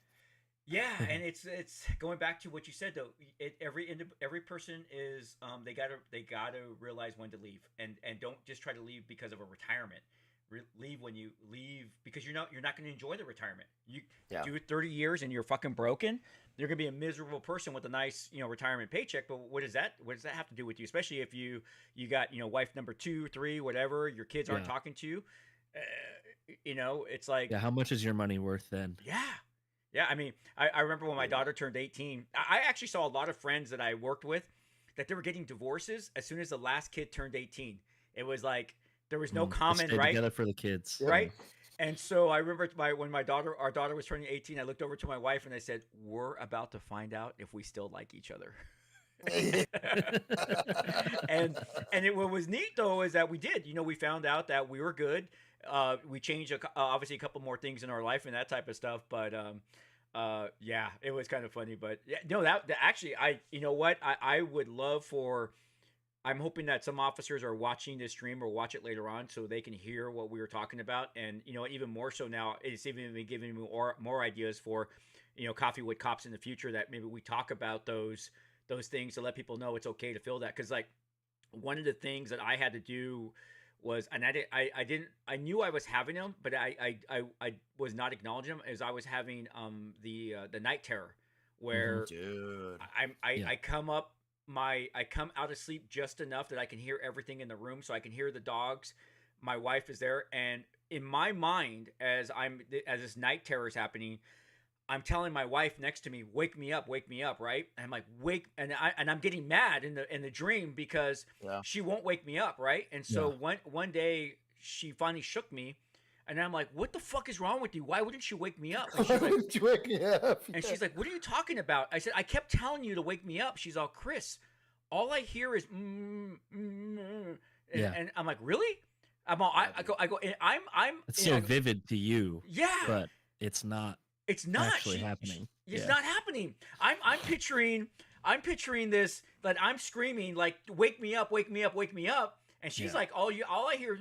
S1: Yeah, and it's going back to what you said though. Every person is they gotta realize when to leave, and don't just try to leave because of a retirement. Leave when you leave because you're not going to enjoy the retirement. You do it 30 years and you're fucking broken. You're gonna be a miserable person with a nice retirement paycheck. But what does that have to do with you? Especially if you got wife number 2, 3, whatever. Your kids aren't talking to you. It's like
S2: how much is your money worth then?
S1: Yeah, I mean, I remember when my daughter turned 18, I actually saw a lot of friends that I worked with that they were getting divorces as soon as the last kid turned 18. It was like, there was no common, right?
S2: Together for the kids.
S1: Right? And so I remember when our daughter was turning 18, I looked over to my wife and I said, we're about to find out if we still like each other. and what was neat though is that we did, we found out that we were good. We changed obviously a couple more things in our life and that type of stuff, but yeah, it was kind of funny. But yeah, no, that actually, I would love for. I'm hoping that some officers are watching this stream or watch it later on so they can hear what we were talking about, and even more so now, it's even been giving me more ideas for, Coffee with Cops in the future, that maybe we talk about those things to let people know it's okay to feel that, because like one of the things that I had to do was, and I knew I was having them, but I was not acknowledging them, as I was having the night terror, where I come out of sleep just enough that I can hear everything in the room, so I can hear the dogs. My wife is there, and in my mind, as this night terror is happening, I'm telling my wife next to me, wake me up, right? And I'm like, wake, and I'm getting mad in the dream because she won't wake me up, right? And so one day she finally shook me, and I'm like, what the fuck is wrong with you? Why wouldn't you wake me up? And she's like,
S3: you wake me up?
S1: And she's like, what are you talking about? I said, I kept telling you to wake me up. She's all, Chris, all I hear is and I'm like, really? I'm all, I go, and I'm.
S2: It's so vivid to you.
S1: Yeah,
S2: but it's not.
S1: It's not
S2: actually happening.
S1: It's not happening. I'm picturing this, that I'm screaming like, wake me up, wake me up, wake me up. And she's like, all I hear is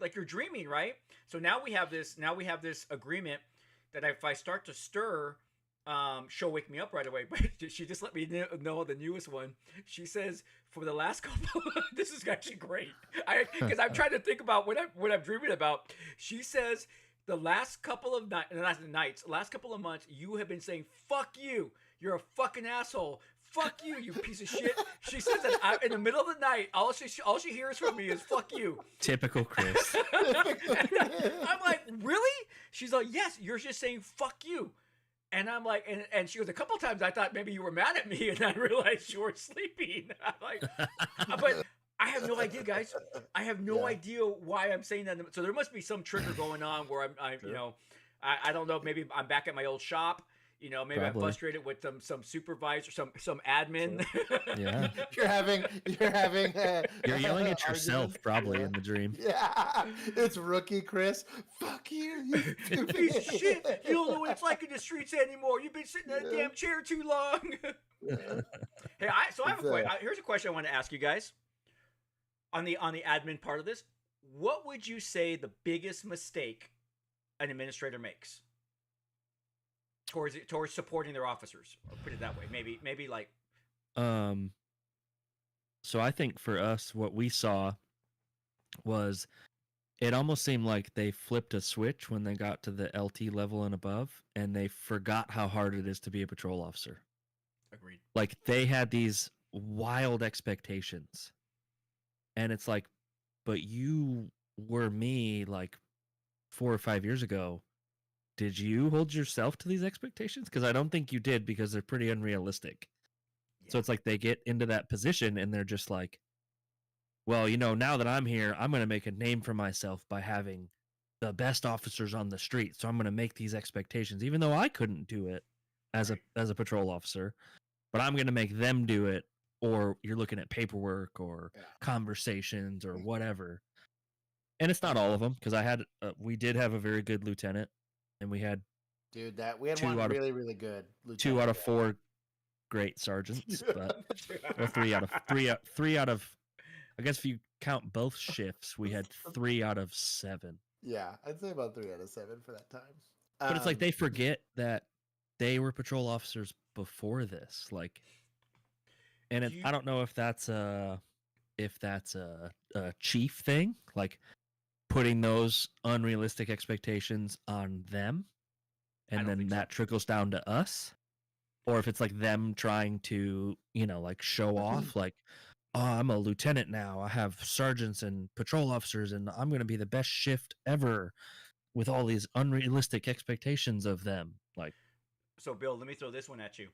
S1: like, you're dreaming, right? So now we have this agreement that if I start to stir, she'll wake me up right away. But she just let me know the newest one. She says, for the last couple, this is actually great. Because I'm trying to think about what I'm dreaming about. She says, the last couple of last couple of months, you have been saying, fuck you. You're a fucking asshole. Fuck you, you piece of shit. She says that in the middle of the night, all she hears from me is fuck you.
S2: Typical Chris.
S1: I'm like, really? She's like, yes, you're just saying fuck you. And I'm like, and she goes, a couple times I thought maybe you were mad at me, and I realized you were sleeping. I'm like, but I have no idea, guys. I have no idea why I'm saying that. So there must be some trigger going on where I'm I don't know, maybe I'm back at my old shop, Maybe I'm
S2: Probably.
S1: frustrated with some supervisor, some admin.
S2: Yeah.
S3: You're having
S2: You're yelling at yourself
S3: arguments.
S2: probably
S3: Yeah.
S2: in the dream.
S3: Yeah, it's rookie Chris. Fuck you stupid
S1: Piece of shit! You don't know what it's like in the streets anymore. You've been sitting in that damn chair too long. Hey, I have a question. Here's a question I want to ask you guys. On the admin part of this, what would you say the biggest mistake an administrator makes towards supporting their officers? Or put it that way. Maybe like.
S2: So I think for us, what we saw was it almost seemed like they flipped a switch when they got to the LT level and above, and they forgot how hard it is to be a patrol officer.
S1: Agreed.
S2: Like they had these wild expectations. And it's like, but you were me like 4 or 5 years ago. Did you hold yourself to these expectations? Because I don't think you did, because they're pretty unrealistic. Yeah. So it's like they get into that position and they're just like, well, now that I'm here, I'm going to make a name for myself by having the best officers on the street. So I'm going to make these expectations, even though I couldn't do it as a patrol officer, but I'm going to make them do it. Or you're looking at paperwork or conversations or whatever. And it's not all of them, because we did have a very good lieutenant, and we had
S3: we had one really, really good lieutenant.
S2: 2 out of 4 great sergeants, but or 3 out of, I guess if you count both shifts, we had 3 out of 7.
S3: Yeah, I'd say about 3 out of 7 for that time.
S2: But it's like they forget that they were patrol officers before this, like. And I don't know if that's a chief thing, like putting those unrealistic expectations on them, and then that trickles down to us, or if it's like them trying to, like show off, like, oh, I'm a lieutenant now, I have sergeants and patrol officers, and I'm going to be the best shift ever, with all these unrealistic expectations of them. Like,
S1: so Bill, let me throw this one at you.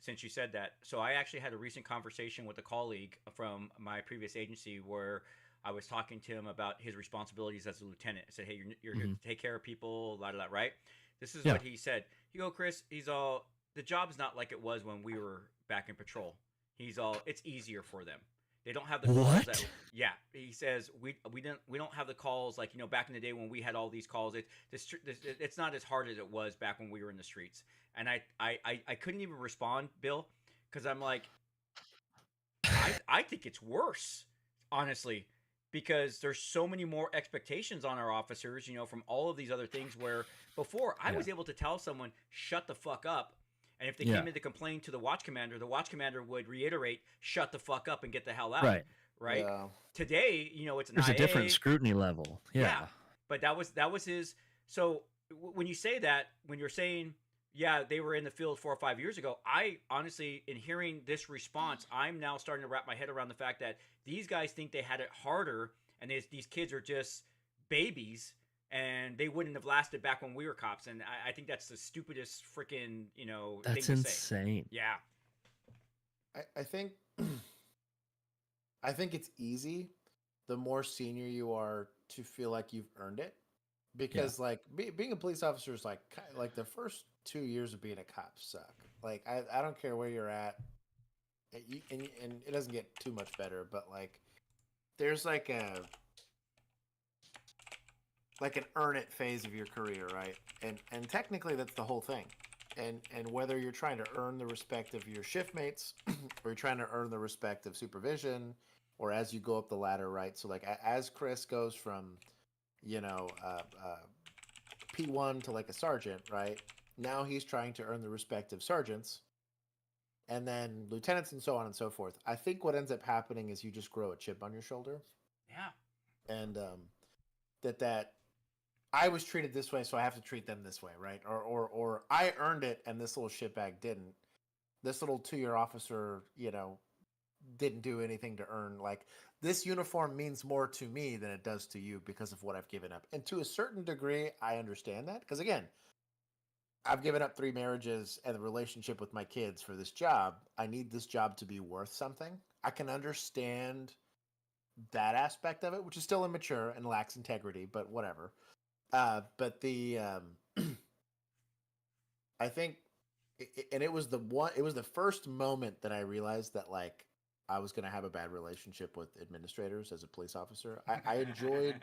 S1: Since you said that, so I actually had a recent conversation with a colleague from my previous agency where I was talking to him about his responsibilities as a lieutenant. I said, "Hey, you're here to take care of people, right?" This is what he said. He go, "Chris, the job's not like it was when we were back in patrol. It's easier for them. They don't have the calls that, he says we don't have the calls like back in the day when we had all these calls. It's not as hard as it was back when we were in the streets." And I couldn't even respond, Bill, because I'm like, I think it's worse, honestly, because there's so many more expectations on our officers, from all of these other things, where before I was able to tell someone, shut the fuck up. And if they came in to complain to the watch commander would reiterate, shut the fuck up and get the hell out. Right. Yeah. Today, it's an
S2: there's
S1: IA.
S2: A different scrutiny level. Yeah.
S1: But that was his. So when you say that, when you're saying, yeah, they were in the field 4 or 5 years ago, I honestly, in hearing this response, I'm now starting to wrap my head around the fact that these guys think they had it harder, and these kids are just babies, and they wouldn't have lasted back when we were cops. And I think that's the stupidest freaking,
S2: that's
S1: thing to
S2: insane.
S1: Say. Yeah.
S3: I think it's easy, the more senior you are, to feel like you've earned it. Because being a police officer is like the first 2 years of being a cop suck. Like I don't care where you're at, and it doesn't get too much better. But like there's like an earn it phase of your career, right? And technically that's the whole thing. And whether you're trying to earn the respect of your shift mates, or you're trying to earn the respect of supervision, or as you go up the ladder, right? So like as Chris goes from P1 to like a sergeant, right? Now he's trying to earn the respect of sergeants, and then lieutenants, and so on and so forth. I think what ends up happening is you just grow a chip on your shoulder.
S1: Yeah.
S3: And that I was treated this way, so I have to treat them this way, right? Or I earned it, and this little shitbag didn't. This little 2-year officer, didn't do anything to earn, like, this uniform means more to me than it does to you because of what I've given up. And to a certain degree, I understand that. Because again, I've given up 3 marriages and the relationship with my kids for this job. I need this job to be worth something. I can understand that aspect of it, which is still immature and lacks integrity, but whatever. But the I think and it was the first moment that I realized that like I was gonna have a bad relationship with administrators as a police officer. I enjoyed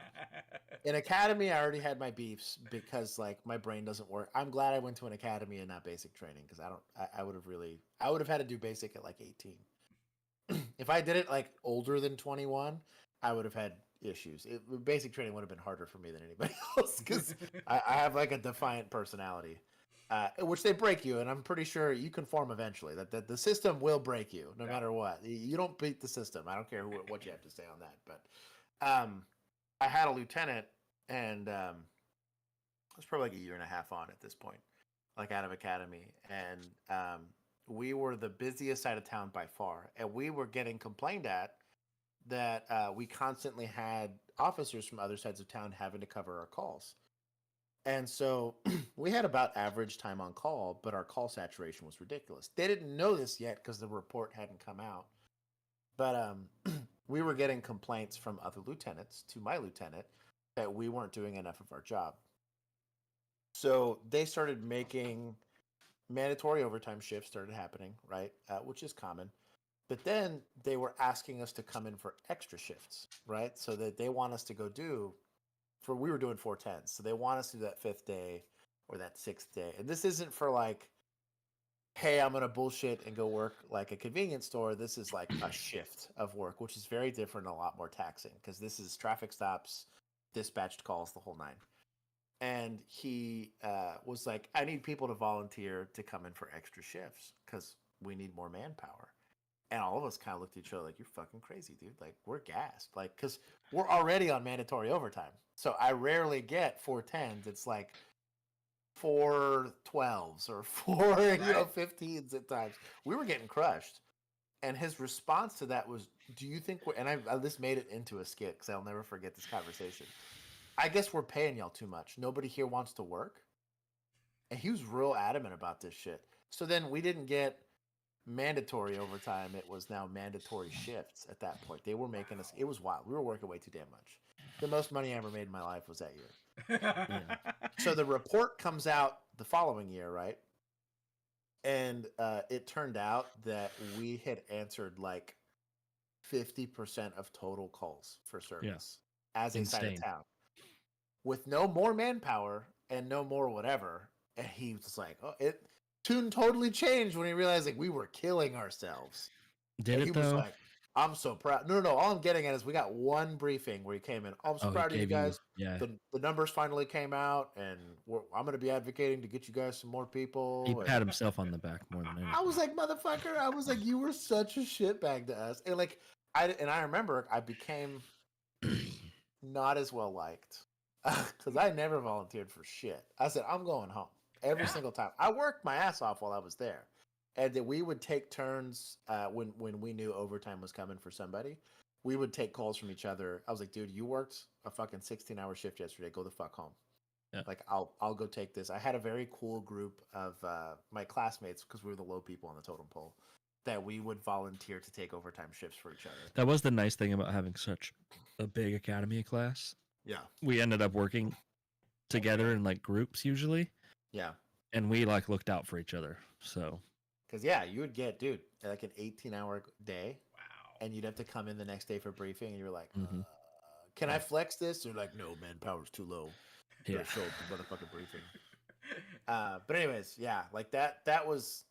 S3: in academy. I already had my beefs because like my brain doesn't work. I'm glad I went to an academy and not basic training because I would have had to do basic at like 18. If I did it like older than 21, I would have had issues. Basic training would have been harder for me than anybody else because I have like a defiant personality, which they break you, and I'm pretty sure you conform eventually. That the system will break you no matter what. You don't beat the system. I don't care what you have to say on that. But I had a lieutenant, and I was probably like a year and a half on at this point, like out of academy, and we were the busiest side of town by far, and we were getting complained at that we constantly had officers from other sides of town having to cover our calls. And so we had about average time on call, but our call saturation was ridiculous. They didn't know this yet because the report hadn't come out. But we were getting complaints from other lieutenants to my lieutenant that we weren't doing enough of our job. So they started making mandatory overtime shifts started happening, right? Which is common. But then they were asking us to come in for extra shifts, right? So that they want us to go do we were doing 410s. So they want us to do that 5th day or that 6th day. And this isn't for like, hey, I'm going to bullshit and go work like a convenience store. This is like a shift of work, which is very different and a lot more taxing because this is traffic stops, dispatched calls, the whole nine. And he was like, I need people to volunteer to come in for extra shifts because we need more manpower. And all of us kind of looked at each other like, you're fucking crazy, dude. Like, we're gassed. Like, because we're already on mandatory overtime. So I rarely get 410s. It's like 412s or 15s at times. We were getting crushed. And his response to that was, do you think we're... And I this made it into a skit because I'll never forget this conversation. I guess we're paying y'all too much. Nobody here wants to work. And he was real adamant about this shit. So then we didn't get mandatory overtime. It was now mandatory shifts at that point. They were making us... It was wild. We were working way too damn much. The most money I ever made in my life was that year. Yeah. So the report comes out the following year, right? And it turned out that we had answered like 50% of total calls for service as a side of town. With no more manpower and no more whatever. And he was like, oh, tune totally changed when he realized like we were killing ourselves.
S2: Did it though? Was like,
S3: I'm so proud. No. All I'm getting at is we got one briefing where he came in. I'm so proud of you guys. The numbers finally came out, and I'm going to be advocating to get you guys some more people.
S2: He pat himself on the back more than anything.
S3: I was like, motherfucker. I was like, you were such a shitbag to us. And like, I remember I became not as well liked because I never volunteered for shit. I said, I'm going home every single time. I worked my ass off while I was there. And that we would take turns when we knew overtime was coming for somebody. We would take calls from each other. I was like, dude, you worked a fucking 16-hour shift yesterday. Go the fuck home. Yeah. Like, I'll go take this. I had a very cool group of my classmates, because we were the low people on the totem pole, that we would volunteer to take overtime shifts for each other.
S2: That was the nice thing about having such a big academy class.
S3: Yeah.
S2: We ended up working together in like groups usually.
S3: Yeah.
S2: And we like looked out for each other. So...
S3: Because, yeah, you would get, dude, like an 18-hour day.
S1: Wow.
S3: And you'd have to come in the next day for briefing. And you're like, can I flex this? They're like, no, manpower's too low. You gotta show up to motherfucking briefing. But anyways, yeah, like that was,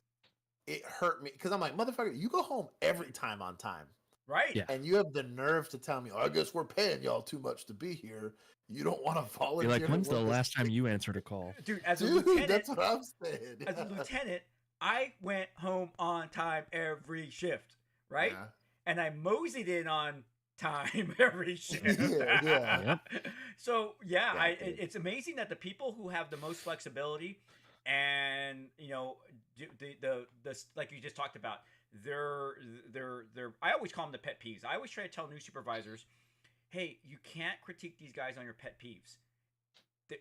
S3: it hurt me. Because I'm like, motherfucker, you go home every time on time.
S1: Right.
S2: Yeah.
S3: And you have the nerve to tell me, I guess we're paying y'all too much to be here. You don't want to volunteer.
S2: You're like, when's the last time you answered a call?
S1: Dude, as a lieutenant.
S3: That's what I'm saying.
S1: As a lieutenant, I went home on time every shift, right?
S3: Yeah.
S1: And I moseyed in on time every shift.
S3: Yeah.
S1: So, it's amazing that the people who have the most flexibility and, you know, the like you just talked about, they're I always call them the pet peeves. I always try to tell new supervisors, hey, you can't critique these guys on your pet peeves.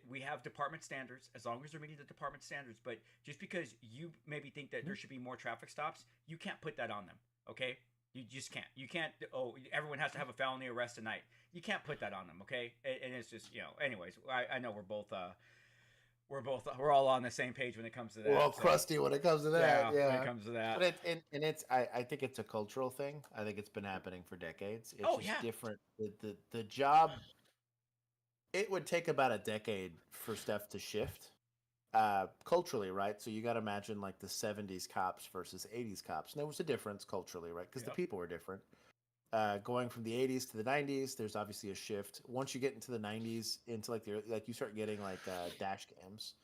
S1: We have department standards, as long as they're meeting the department standards. But just because you maybe think that there should be more traffic stops, you can't put that on them, okay? You just can't. You can't, everyone has to have a felony arrest tonight. You can't put that on them, okay? And it's just, you know, anyways, I know we're both we're all on the same page when it comes to that.
S3: We're all crusty when it comes to that. Yeah,
S1: when it comes to that.
S3: But I think it's a cultural thing. I think it's been happening for decades. It's different. The job. It would take about a decade for stuff to shift, culturally, right? So you got to imagine like the '70s cops versus '80s cops. And there was a difference culturally, right? Because the people were different. Going from the '80s to the '90s, there's obviously a shift. Once you get into the '90s, into like you start getting like dash cams,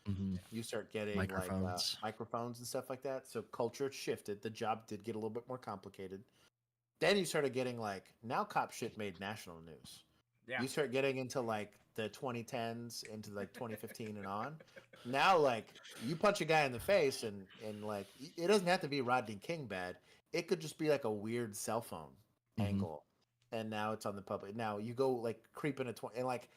S3: you start getting microphones and stuff like that. So culture shifted. The job did get a little bit more complicated. Then you started getting like now cop shit made national news. Yeah. You start getting into like the 2010s, into like 2015 and on. Now like you punch a guy in the face and like it doesn't have to be Rodney King bad. It could just be like a weird cell phone angle, and now it's on the public. Now you go like creeping at 20, and like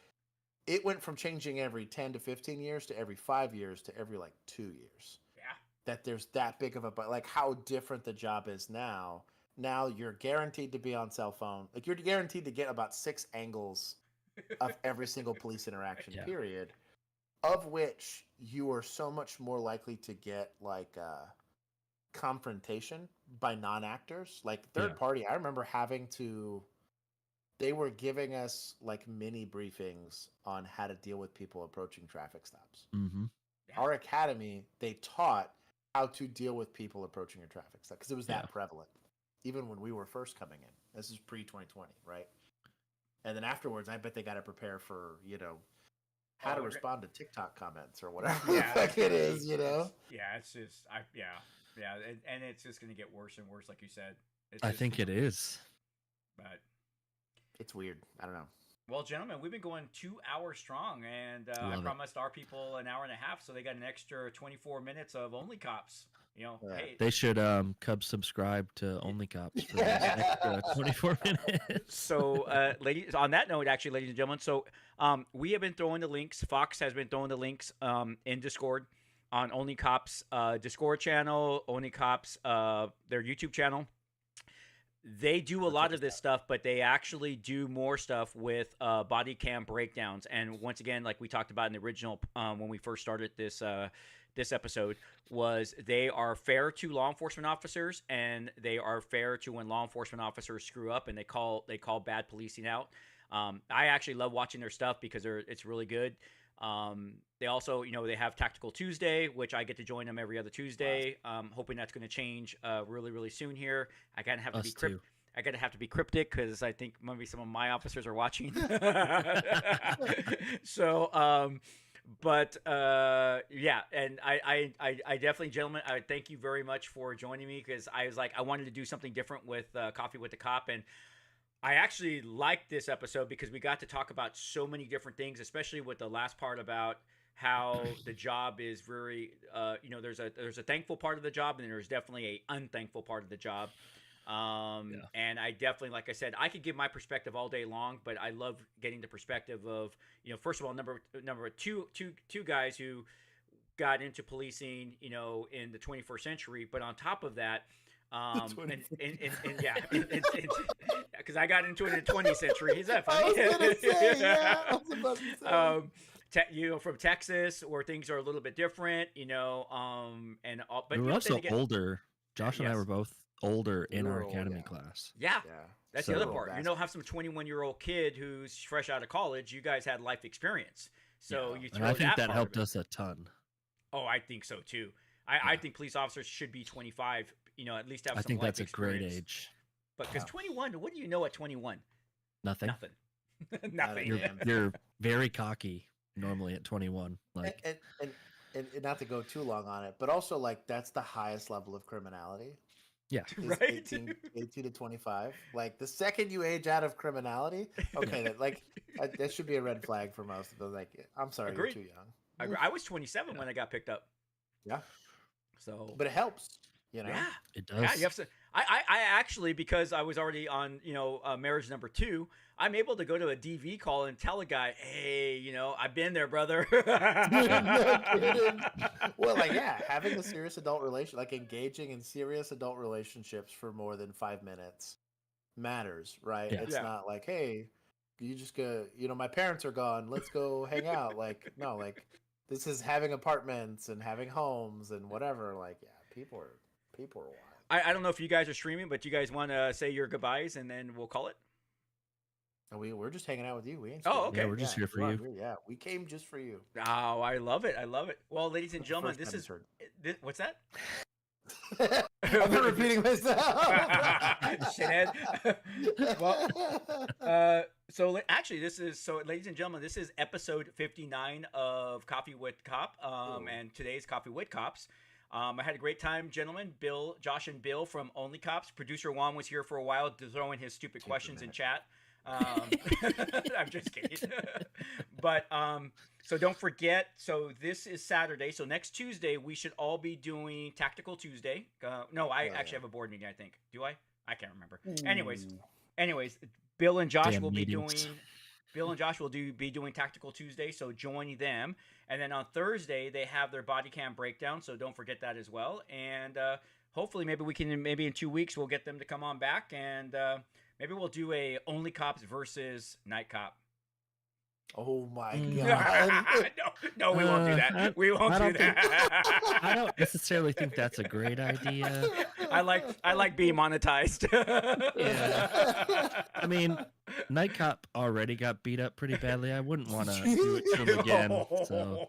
S3: it went from changing every 10 to 15 years to every 5 years to every like 2 years. Yeah, that there's that big of a, but like how different the job is now. Now you're guaranteed to be on cell phone. Like you're guaranteed to get about 6 angles of every single police interaction period, of which you are so much more likely to get like confrontation by non-actors, like third party. I remember they were giving us like mini briefings on how to deal with people approaching traffic stops. Our academy, they taught how to deal with people approaching a traffic stop because it was that prevalent even when we were first coming in. This is pre-2020, right? And then afterwards, I bet they got to prepare for, how to respond to TikTok comments or whatever the fuck it is,
S1: It's just, and it's just going to get worse and worse, like you said.
S2: I think it is.
S1: But
S3: it's weird. I don't know.
S1: Well, gentlemen, we've been going 2 hours strong, and I promised our people an hour and a half, so they got an extra 24 minutes of Only Cops. Hey,
S2: they should Cubs subscribe to Only Cops for an extra 24 minutes.
S1: So, ladies, on that note, actually, ladies and gentlemen, so we have been throwing the links. Fox has been throwing the links in Discord on Only Cops Discord channel, Only Cops their YouTube channel. They do a lot of this stuff, but they actually do more stuff with body cam breakdowns. And once again, like we talked about in the original when we first started this episode, was they are fair to law enforcement officers, and they are fair to when law enforcement officers screw up and they call bad policing out. I actually love watching their stuff because it's really good. They also, they have Tactical Tuesday, which I get to join them every other Tuesday. Hoping that's going to change really, really soon here. I gotta have to be cryptic because I think maybe some of my officers are watching. So, and I definitely, gentlemen, I thank you very much for joining me because I was like, I wanted to do something different with Coffee with the Cop, and I actually liked this episode because we got to talk about so many different things, especially with the last part about how the job is very, there's a thankful part of the job, and there's definitely a unthankful part of the job. And I definitely, like I said, I could give my perspective all day long, but I love getting the perspective of, first of all, number two guys who got into policing, in the 21st century. But on top of that, because I got into it in the 20th century. Is that funny?
S3: I was gonna say, I was about to say.
S1: From Texas, where things are a little bit different, but
S2: we're also older. Josh and I were both older in our academy class.
S1: Yeah. That's the other part. You don't have some 21-year-old kid who's fresh out of college. You guys had life experience, so you throw
S2: and I think
S1: that
S2: helped us a ton.
S1: Oh, I think so too. I think police officers should be 25. At least have some life experience.
S2: I think that's a great age.
S1: But because 21, what do you know at 21?
S2: Nothing.
S1: Nothing.
S2: You're very cocky normally at 21. Like,
S3: and not to go too long on it, but also like that's the highest level of criminality.
S2: Yeah.
S1: Right.
S3: 18 to 25. Like the second you age out of criminality, okay, that should be a red flag for most of them. Like, I'm sorry,
S1: Agreed.
S3: You're too young.
S1: I was 27 when I got picked up.
S3: Yeah.
S1: So,
S3: but it helps.
S1: Yeah,
S2: it does.
S1: Yeah, you have to. I actually, because I was already on, marriage number 2, I'm able to go to a DV call and tell a guy, hey, I've been there, brother.
S3: Well, having a serious adult engaging in serious adult relationships for more than 5 minutes matters, right?
S2: Yeah.
S3: It's not like, hey, you just go, my parents are gone, let's go hang out. Like, no, like This is having apartments and having homes and whatever. Like, yeah, people are wild.
S1: I don't know if you guys are streaming, but you guys want to say your goodbyes and then we'll call it?
S3: We're just hanging out with you. We ain't.
S1: Oh, okay.
S2: Yeah, we're just here for you.
S3: Yeah, we came just for you.
S1: Oh, I love it. I love it. Well, ladies and gentlemen, this is what's that?
S3: I'm not repeating myself.
S1: Shithead. Well, actually, ladies and gentlemen, this is episode 59 of Coffee with Cop, and today's Coffee with Cops. I had a great time, gentlemen. Josh and Bill from Only Cops. Producer Juan was here for a while to throw in his stupid questions in chat. I'm just kidding. But so don't forget, so this is Saturday, so next Tuesday we should all be doing Tactical Tuesday. No, I actually have a board meeting, I think. Do I can't remember. Anyways, Bill and Josh will be doing Tactical Tuesday, so join them. And then on Thursday they have their body cam breakdown, so don't forget that as well. And hopefully maybe in 2 weeks we'll get them to come on back, and maybe we'll do a Only Cops versus Night Cop.
S3: Oh my god!
S1: No, we won't do that. We won't do that.
S2: I don't necessarily think that's a great idea.
S1: I like being monetized.
S2: Yeah. I mean, Night Cop already got beat up pretty badly. I wouldn't want to do it to him again. So.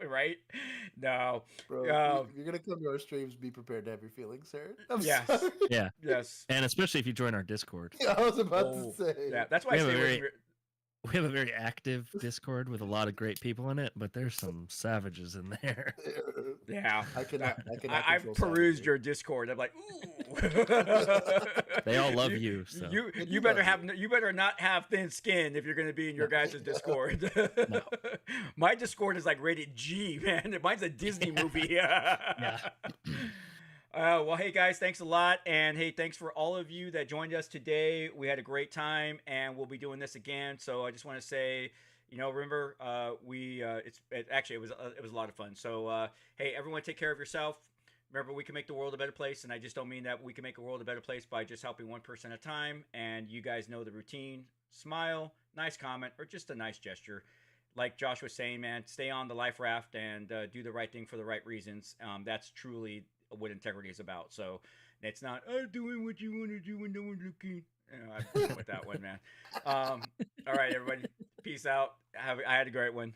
S1: Right? No.
S3: Bro, you're gonna come to our streams. Be prepared to have your feelings hurt.
S1: Yes.
S3: Sorry.
S2: Yeah.
S1: Yes.
S2: And especially if you join our Discord.
S3: Yeah, I was about to say.
S1: Yeah, that's why
S2: We have a very active Discord with a lot of great people in it, but there's some savages in there.
S1: Yeah,
S3: I've
S1: perused your Discord. I'm like, ooh.
S2: They all love you. So.
S1: You better not have thin skin if you're going to be in your guys' Discord.
S2: No.
S1: My Discord is like rated G, man. Mine's a Disney movie.
S2: Yeah.
S1: Well, hey guys, thanks a lot, and hey, thanks for all of you that joined us today. We had a great time, and we'll be doing this again. So I just want to say, remember, it was a lot of fun. So hey, everyone, take care of yourself. Remember, we can make the world a better place, and I just don't mean that we can make the world a better place by just helping one person at a time. And you guys know the routine: smile, nice comment, or just a nice gesture. Like Josh was saying, man, stay on the life raft and do the right thing for the right reasons. That's truly what integrity is about. So it's not doing what you want to do when no one's looking. I'm with that one, man. All right, everybody, peace out. I had a great one.